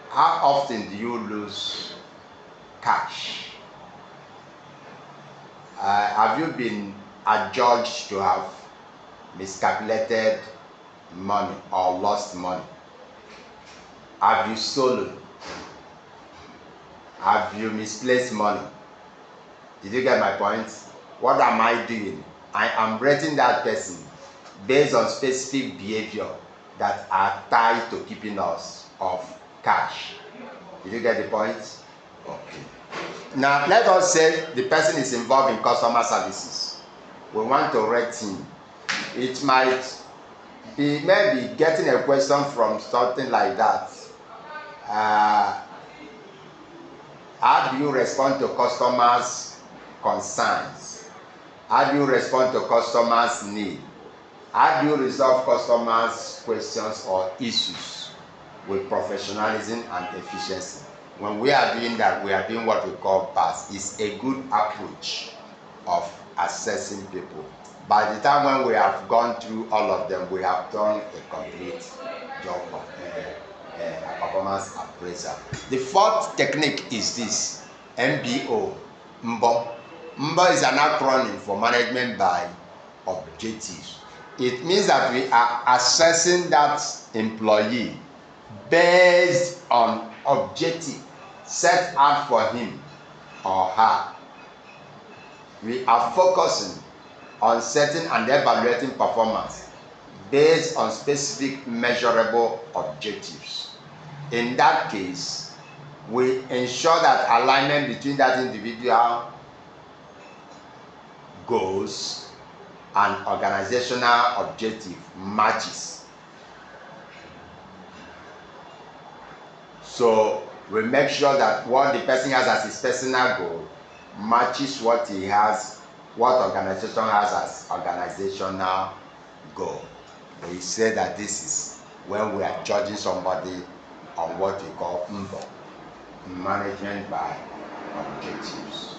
how often do you lose cash? Have you been adjudged to have miscalculated money or lost money? Have you stolen? Have you misplaced money? Did you get my point? What am I doing? I am rating that person based on specific behavior that are tied to keeping us of cash. Did you get the point? Okay. Now, let us say the person is involved in customer services. We want to rate him. It might be maybe getting a question from something like that. How do you respond to customers' concerns? How do you respond to customers' needs? How do you resolve customers' questions or issues with professionalism and efficiency? When we are doing that, we are doing what we call PASS. It's a good approach of assessing people. By the time when we have gone through all of them, we have done a complete job of a performance appraisal. The fourth technique is this, MBO, MBO. MBO is an acronym for management by objectives. It means that we are assessing that employee based on objective set out for him or her. We are focusing on setting and evaluating performance based on specific measurable objectives. In that case, we ensure that alignment between that individual goals and organizational objective matches. So we make sure that what the person has as his personal goal matches what he has, what organization has as organizational goal. We say that this is when we are judging somebody on what we call MBO, management by objectives.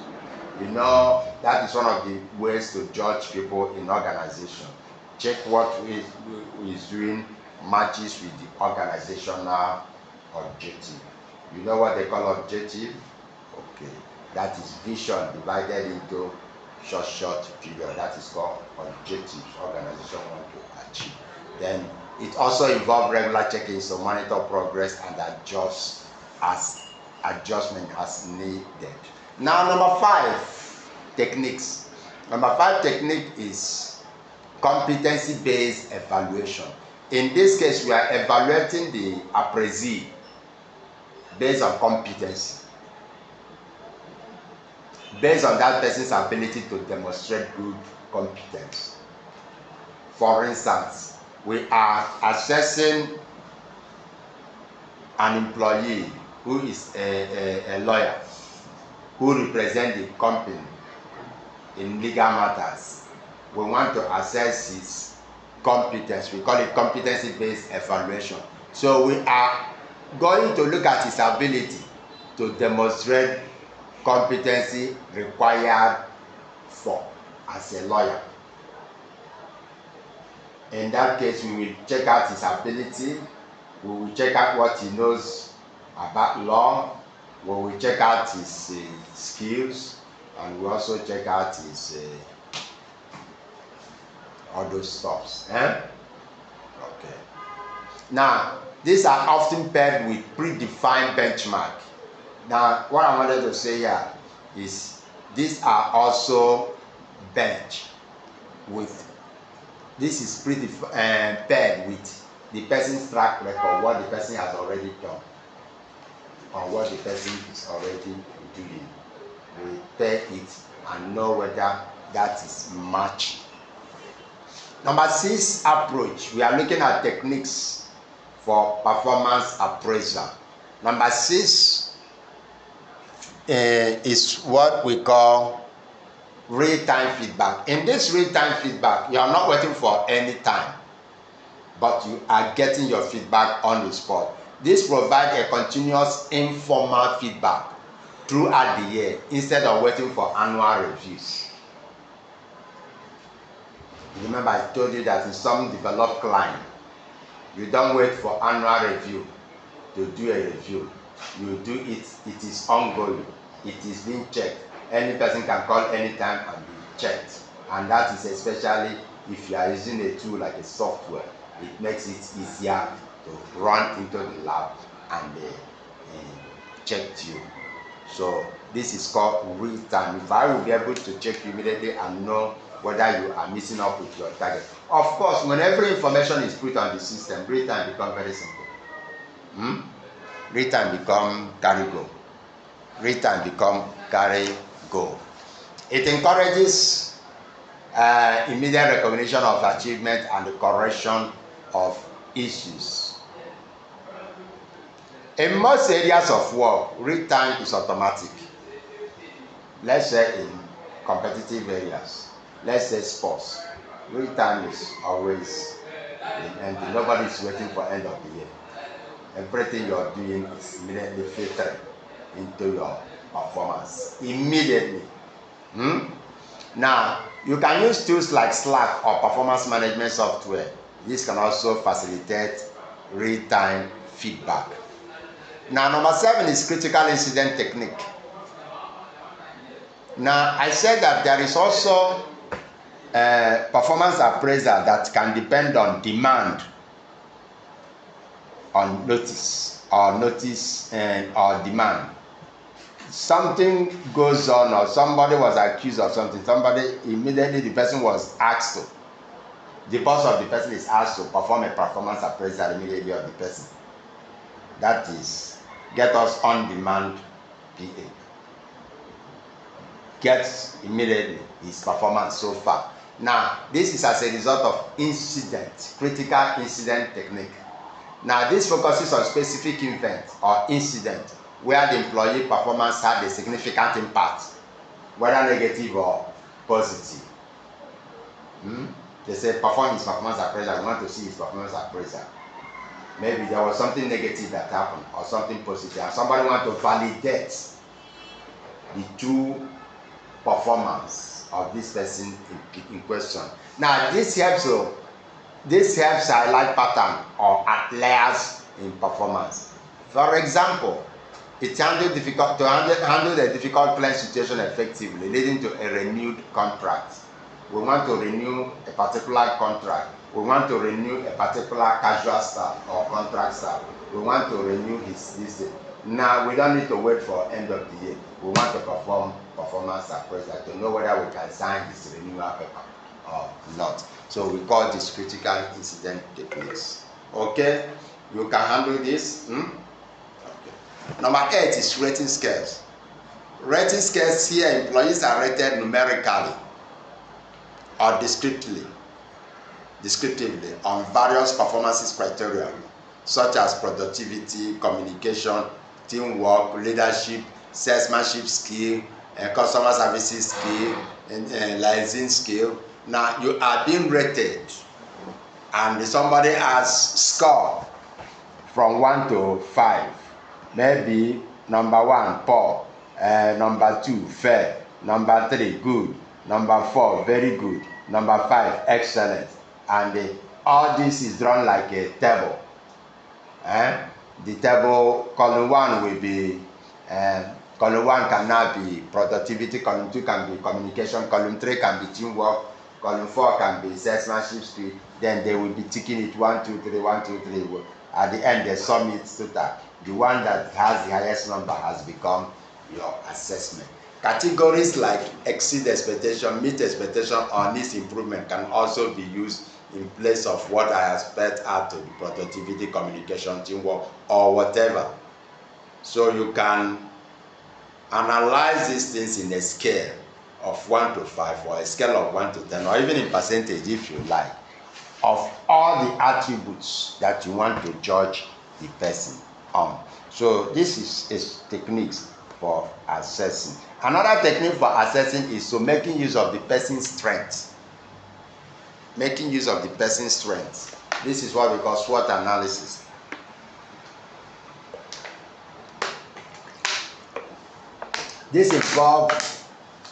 You know, that is one of the ways to judge people in organization. Check what is doing matches with the organizational objective. You know what they call objective? Okay, that is vision divided into short period. That is called objectives organization want to achieve. Then it also involves regular check-ins to monitor progress and adjustment as needed. Now, number 5 techniques. Number 5 technique is competency-based evaluation. In this case, we are evaluating the appraisee based on competency, based on that person's ability to demonstrate good competence. For instance, we are assessing an employee who is a lawyer who represents the company in legal matters. We want to assess his competence. We call it competency-based evaluation. So we are going to look at his ability to demonstrate competency required for as a lawyer. In that case, we will check out his ability, we will check out what he knows about law, we will check out his skills, and we also check out his all those stuffs. Okay. Now, these are often paired with predefined benchmark. Now, what I wanted to say here is these are also bench with, this is paired with the person's track record, what the person has already done, or what the person is already doing. We pair it and know whether that is matched. Number 6 approach, we are looking at techniques for performance appraisal. Number 6 is what we call real-time feedback. In this real-time feedback, you are not waiting for any time, but you are getting your feedback on the spot. This provides a continuous informal feedback throughout the year instead of waiting for annual reviews. Remember, I told you that in some developed clients, you don't wait for annual review to do a review. You do it, it is ongoing, it is being checked. Any person can call anytime and be checked. And that is especially if you are using a tool like a software. It makes it easier to run into the lab and check you. So this is called real time. If I will be able to check you immediately and know whether you are missing up with your target. Of course, when every information is put on the system, real time becomes very simple. Real time become carry go. Real time become carry go. It encourages immediate recognition of achievement and the correction of issues. In most areas of work, read time is automatic. Let's say in competitive areas, let's say sports, read time is always, and nobody is waiting for end of the year. Everything you are doing is immediately filtered into your performance. Immediately. Now, you can use tools like Slack or performance management software. This can also facilitate real-time feedback. Now, number 7 is critical incident technique. Now, I said that there is also performance appraisal that can depend on demand, on notice, or demand. Something goes on, or somebody was accused of something, immediately the person was asked to, the boss of the person is asked to perform a performance appraisal immediately of the person. That is, get us on demand PA. Gets immediately his performance so far. Now, this is as a result of incident, critical incident technique. Now, this focuses on specific event or incident where the employee performance had a significant impact, whether negative or positive. They say perform his performance appraisal. We want to see his performance appraisal. Maybe there was something negative that happened or something positive, and somebody wants to validate the true performance of this person in question. Now, this helps highlight pattern or outliers in performance. For example, it handle the difficult client situation effectively, leading to a renewed contract. We want to renew a particular contract. We want to renew a particular casual staff or contract staff. We want to renew his visit. Now, we don't need to wait for end of the year. We want to perform performance appraisal to know whether we can sign this renewal paper or not. So we call this critical incident techniques. Okay, you can handle this. Okay. Number 8 is rating scales. Rating scales here, employees are rated numerically or descriptively on various performance criteria such as productivity, communication, teamwork, leadership, salesmanship skill, customer services skill, and liaison skill. Now you are being rated, and somebody has score from 1 to 5. Maybe number 1, poor, number 2, fair, number 3, good, number 4, very good, number 5, excellent, and all this is drawn like a table. The table, column 1 will be, column 1 can now be productivity, column 2 can be communication, column 3 can be teamwork, column 4 can be salesmanship skill. Then they will be ticking it 1, 2, 3, 1, 2, 3. At the end, they sum it total. The one that has the highest number has become your assessment. Categories like exceed expectation, meet expectation, or needs improvement can also be used in place of what I expect out to be productivity, communication, teamwork, or whatever. So you can analyze these things in a scale of 1 to 5, or a scale of 1 to 10, or even in percentage if you like, of all the attributes that you want to judge the person on. So this is techniques for assessing. Another technique for assessing is making use of the person's strengths. Making use of the person's strengths. This is what we call SWOT analysis. This involves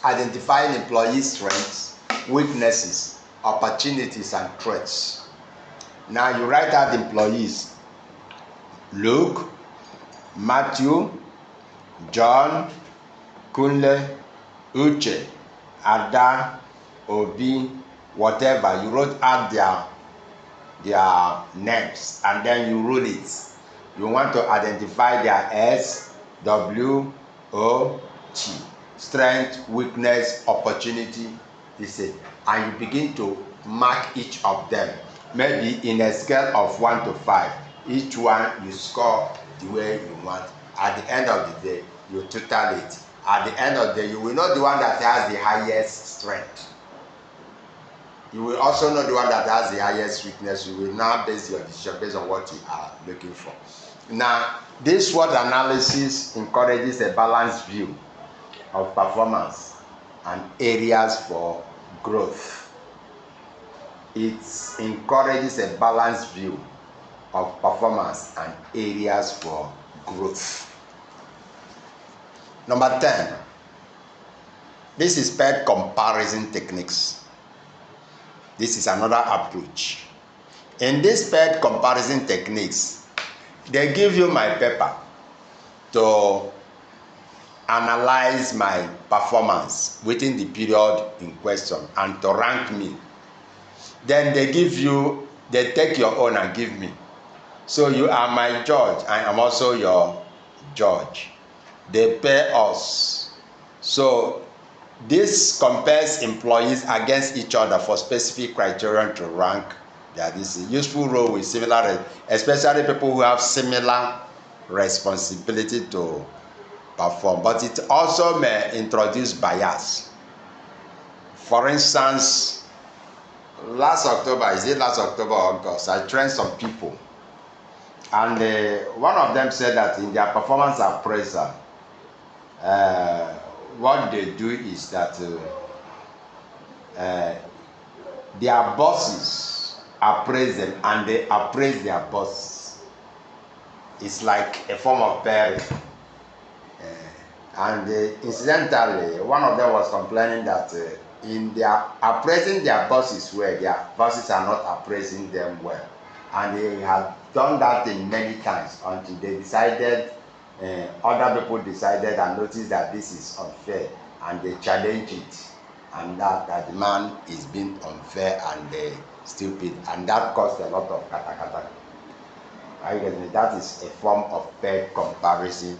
identifying employee strengths, weaknesses, opportunities, and threats. Now you write out employees: Luke, Matthew, John, Kunle, Uche, Ada, Obi, whatever. You wrote out their names, and then you rule it. You want to identify their S, W, O, T. Strength, weakness, opportunity, this is, and you begin to mark each of them. Maybe in a scale of 1 to 5, each one you score the way you want. At the end of the day, you total it at the end of the day, you will know the one that has the highest strength. You will also know the one that has the highest weakness. You will now base your decision based on what you are looking for. Now, this SWOT analysis encourages a balanced view of performance and areas for growth. It encourages a balanced view of performance and areas for growth. Number 10, this is paired comparison techniques. This is another approach. In this paired comparison techniques, they give you my paper to analyze my performance within the period in question and to rank me. Then they take your own and give me. So you are my judge, I am also your judge. They pair us. So this compares employees against each other for specific criterion to rank. That is a useful role with similar, especially people who have similar responsibility to perform. But it also may introduce bias. For instance, last October or August, I trained some people. And one of them said that in their performance appraisal, what they do is that their bosses appraise them and they appraise their bosses. It's like a form of pairing. And incidentally, one of them was complaining that in their appraising their bosses well, their bosses are not appraising them well. And they had done that in many times until they decided, other people decided and noticed that this is unfair, and they challenged it, and that the man is being unfair and stupid, and that caused a lot of katakata. Are you getting me? That is a form of paired comparison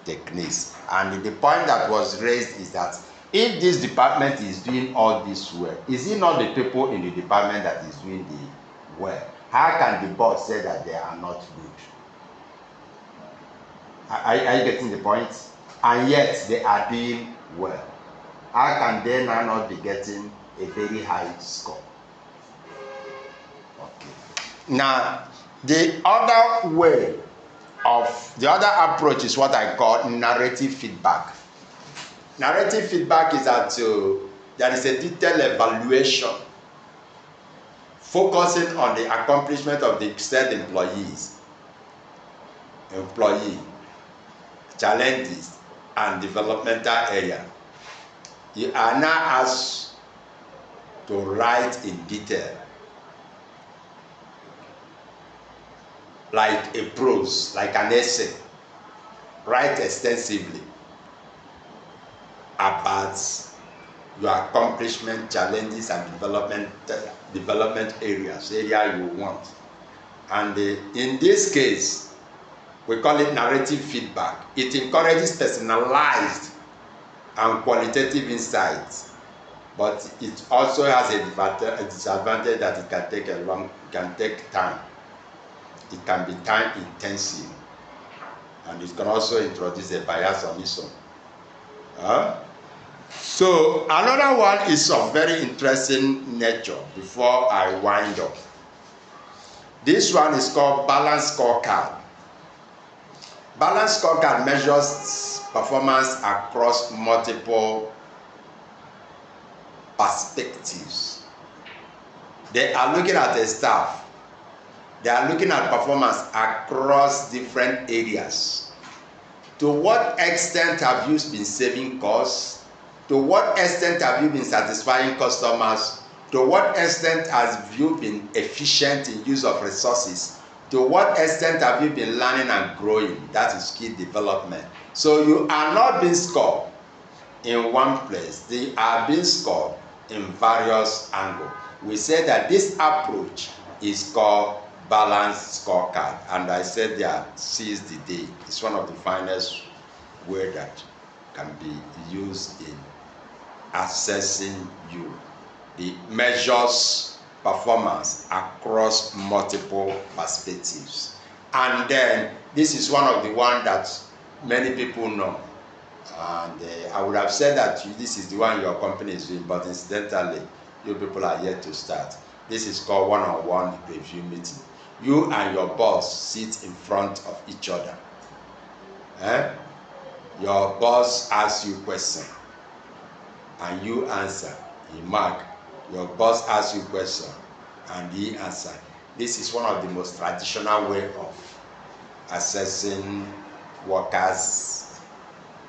techniques. And the point that was raised is that if this department is doing all this well, is it not the people in the department that is doing the well? How can the boss say that they are not good? Are you getting the point? And yet they are doing well. How can they now not be getting a very high score? Okay. Now, the other approach is what I call narrative feedback. Narrative feedback is that there is a detailed evaluation focusing on the accomplishment of the said employee, challenges, and developmental area. You are now asked to write in detail, like a prose, like an essay. Write extensively about your accomplishment, challenges, and development areas, area you want. And in this case, we call it narrative feedback. It encourages personalized and qualitative insights, but it also has a disadvantage that it can take time. It can be time intensive, and it can also introduce a bias on its own. So another one is of very interesting nature before I wind up. This one is called Balanced Scorecard. Balanced Scorecard measures performance across multiple perspectives. They are looking at the staff. They are looking at performance across different areas. To what extent have you been saving costs? To what extent have you been satisfying customers? To what extent have you been efficient in use of resources? To what extent have you been learning and growing? That is skill development. So you are not being scored in one place. They are being scored in various angles. We say that this approach is called Balanced Scorecard. And I said there, seize the day. It's one of the finest words that can be used in assessing you. It measures performance across multiple perspectives. And then this is one of the ones that many people know. And I would have said that this is the one your company is doing, but incidentally, you people are yet to start. This is called one-on-one review meeting. You and your boss sit in front of each other. Your boss asks you a question, and you answer. He mark. Your boss asks you a question, and he answer. This is one of the most traditional way of assessing workers'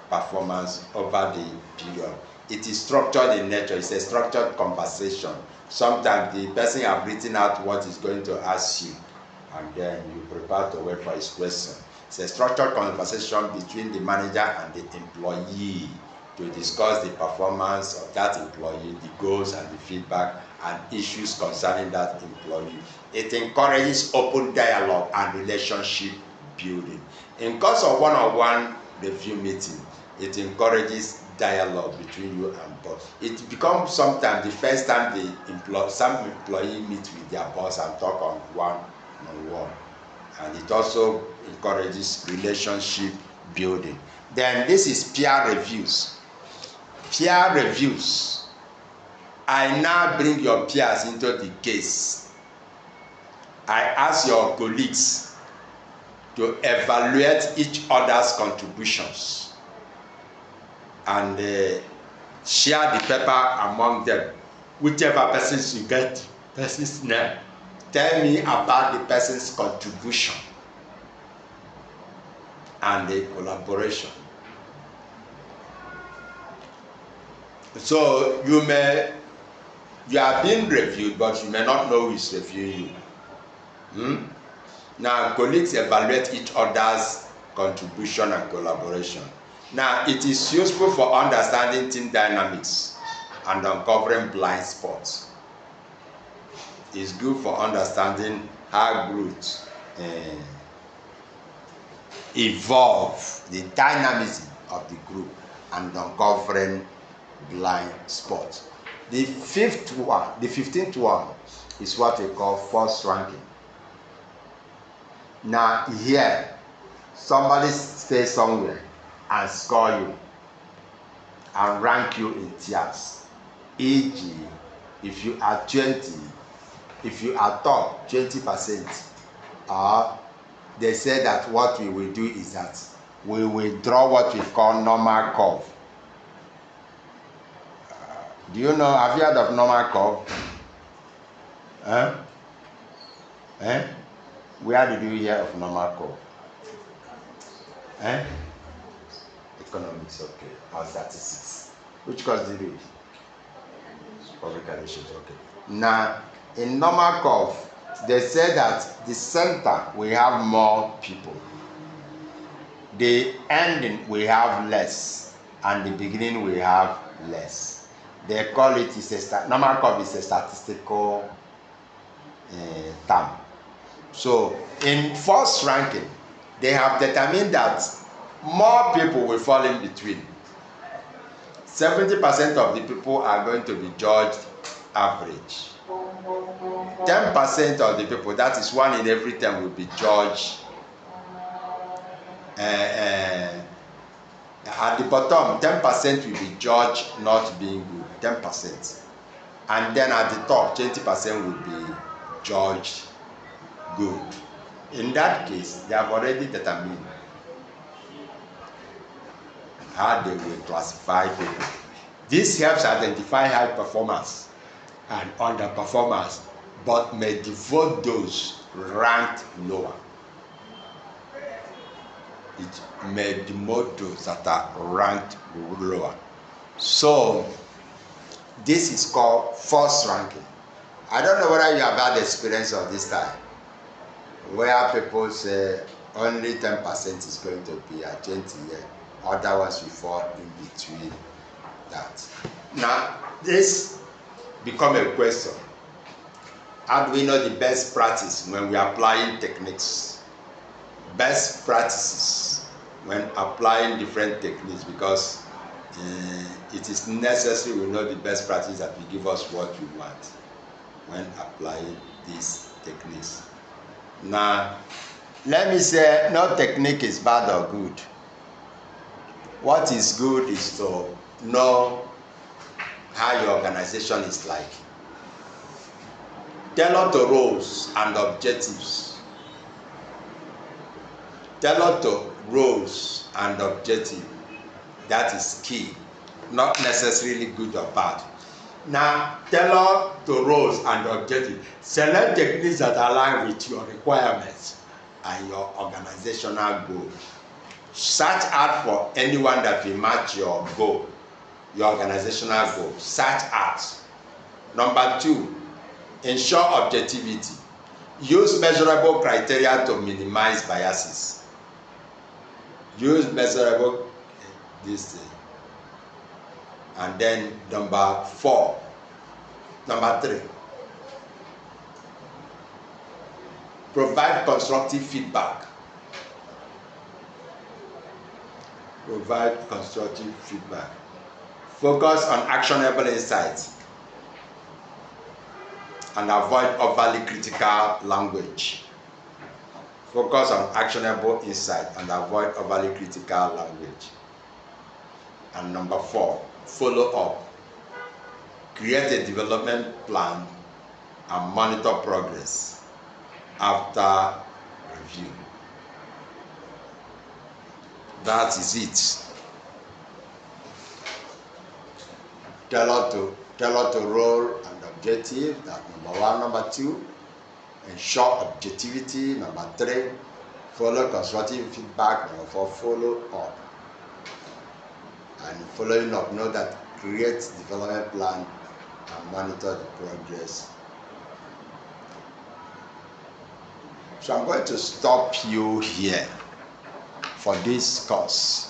performance over the period. It is structured in nature. It's a structured conversation. Sometimes the person have written out what he's going to ask you, and then you prepare to wait for his question. It's a structured conversation between the manager and the employee to discuss the performance of that employee, the goals and the feedback and issues concerning that employee. It encourages open dialogue and relationship building. In course of one-on-one review meeting, it encourages dialogue between you and boss. It becomes sometimes the first time some employee meet with their boss and talk on one-on-one. And it also encourages relationship building. Then this is peer reviews. Peer reviews. I now bring your peers into the case. I ask your colleagues to evaluate each other's contributions and share the paper among them. Whichever persons you get, person's name. Tell me about the person's contribution and the collaboration. So you are being reviewed, but you may not know who is reviewing you. Now, colleagues evaluate each other's contribution and collaboration. Now, it is useful for understanding team dynamics and uncovering blind spots. It's good for understanding how groups evolve, the dynamism of the group, and uncovering blind spots. The 15th one is what we call force ranking. Now here, somebody stays somewhere and score you and rank you in tiers. E.g., if you are 20, if you are top 20%, they say that what we will do is that we will draw what we call normal curve. Do you know, have you heard of normal curve? Where did you hear of normal curve? Economics, okay. Or statistics. Which course did you read? Public relations, okay. Now, in normal curve, they say that the center we have more people, the ending we have less, and the beginning we have less. They call it, normal curve is a statistical term. So in force ranking, they have determined that more people will fall in between. 70% of the people are going to be judged average. 10% of the people, that is 1 in every 10, will be judged at the bottom. 10% will be judged not being good, 10%. And then at the top, 20% will be judged good. In that case, they have already determined how they will classify people. This helps identify high performers and underperformers, but may devote those ranked lower. It may demote those that are ranked lower. So this is called force ranking. I don't know whether you have had experience of this type, where people say only 10% is going to be at 20 years, other ones will fall in between that. Now, this becomes a question. How do we know the best practice when we are applying techniques? Best practices when applying different techniques, because it is necessary we know the best practice that will give us what we want when applying these techniques. Now, let me say no technique is bad or good. What is good is to know how your organization is like. Tailor to roles and objectives. Tailor to roles and objectives. That is key, not necessarily good or bad. Now, tailor to roles and objectives. Select techniques that align with your requirements and your organizational goal. Search out for anyone that will match your goal, your organizational goal. Search out. Number 2, ensure objectivity. Use measurable criteria to minimize biases. Use measurable this thing. And then number 3, provide constructive feedback. Provide constructive feedback. Focus on actionable insights and avoid overly critical language. Focus on actionable insight and avoid overly critical language. And number 4, follow up. Create a development plan and monitor progress after review. That is it. Tailor to role and objective. That's number 1. Number 2, ensure objectivity. Number 3, follow constructive feedback. Number 4, follow up. And following up, know that create development plan and monitor the progress. So I'm going to stop you here for this course.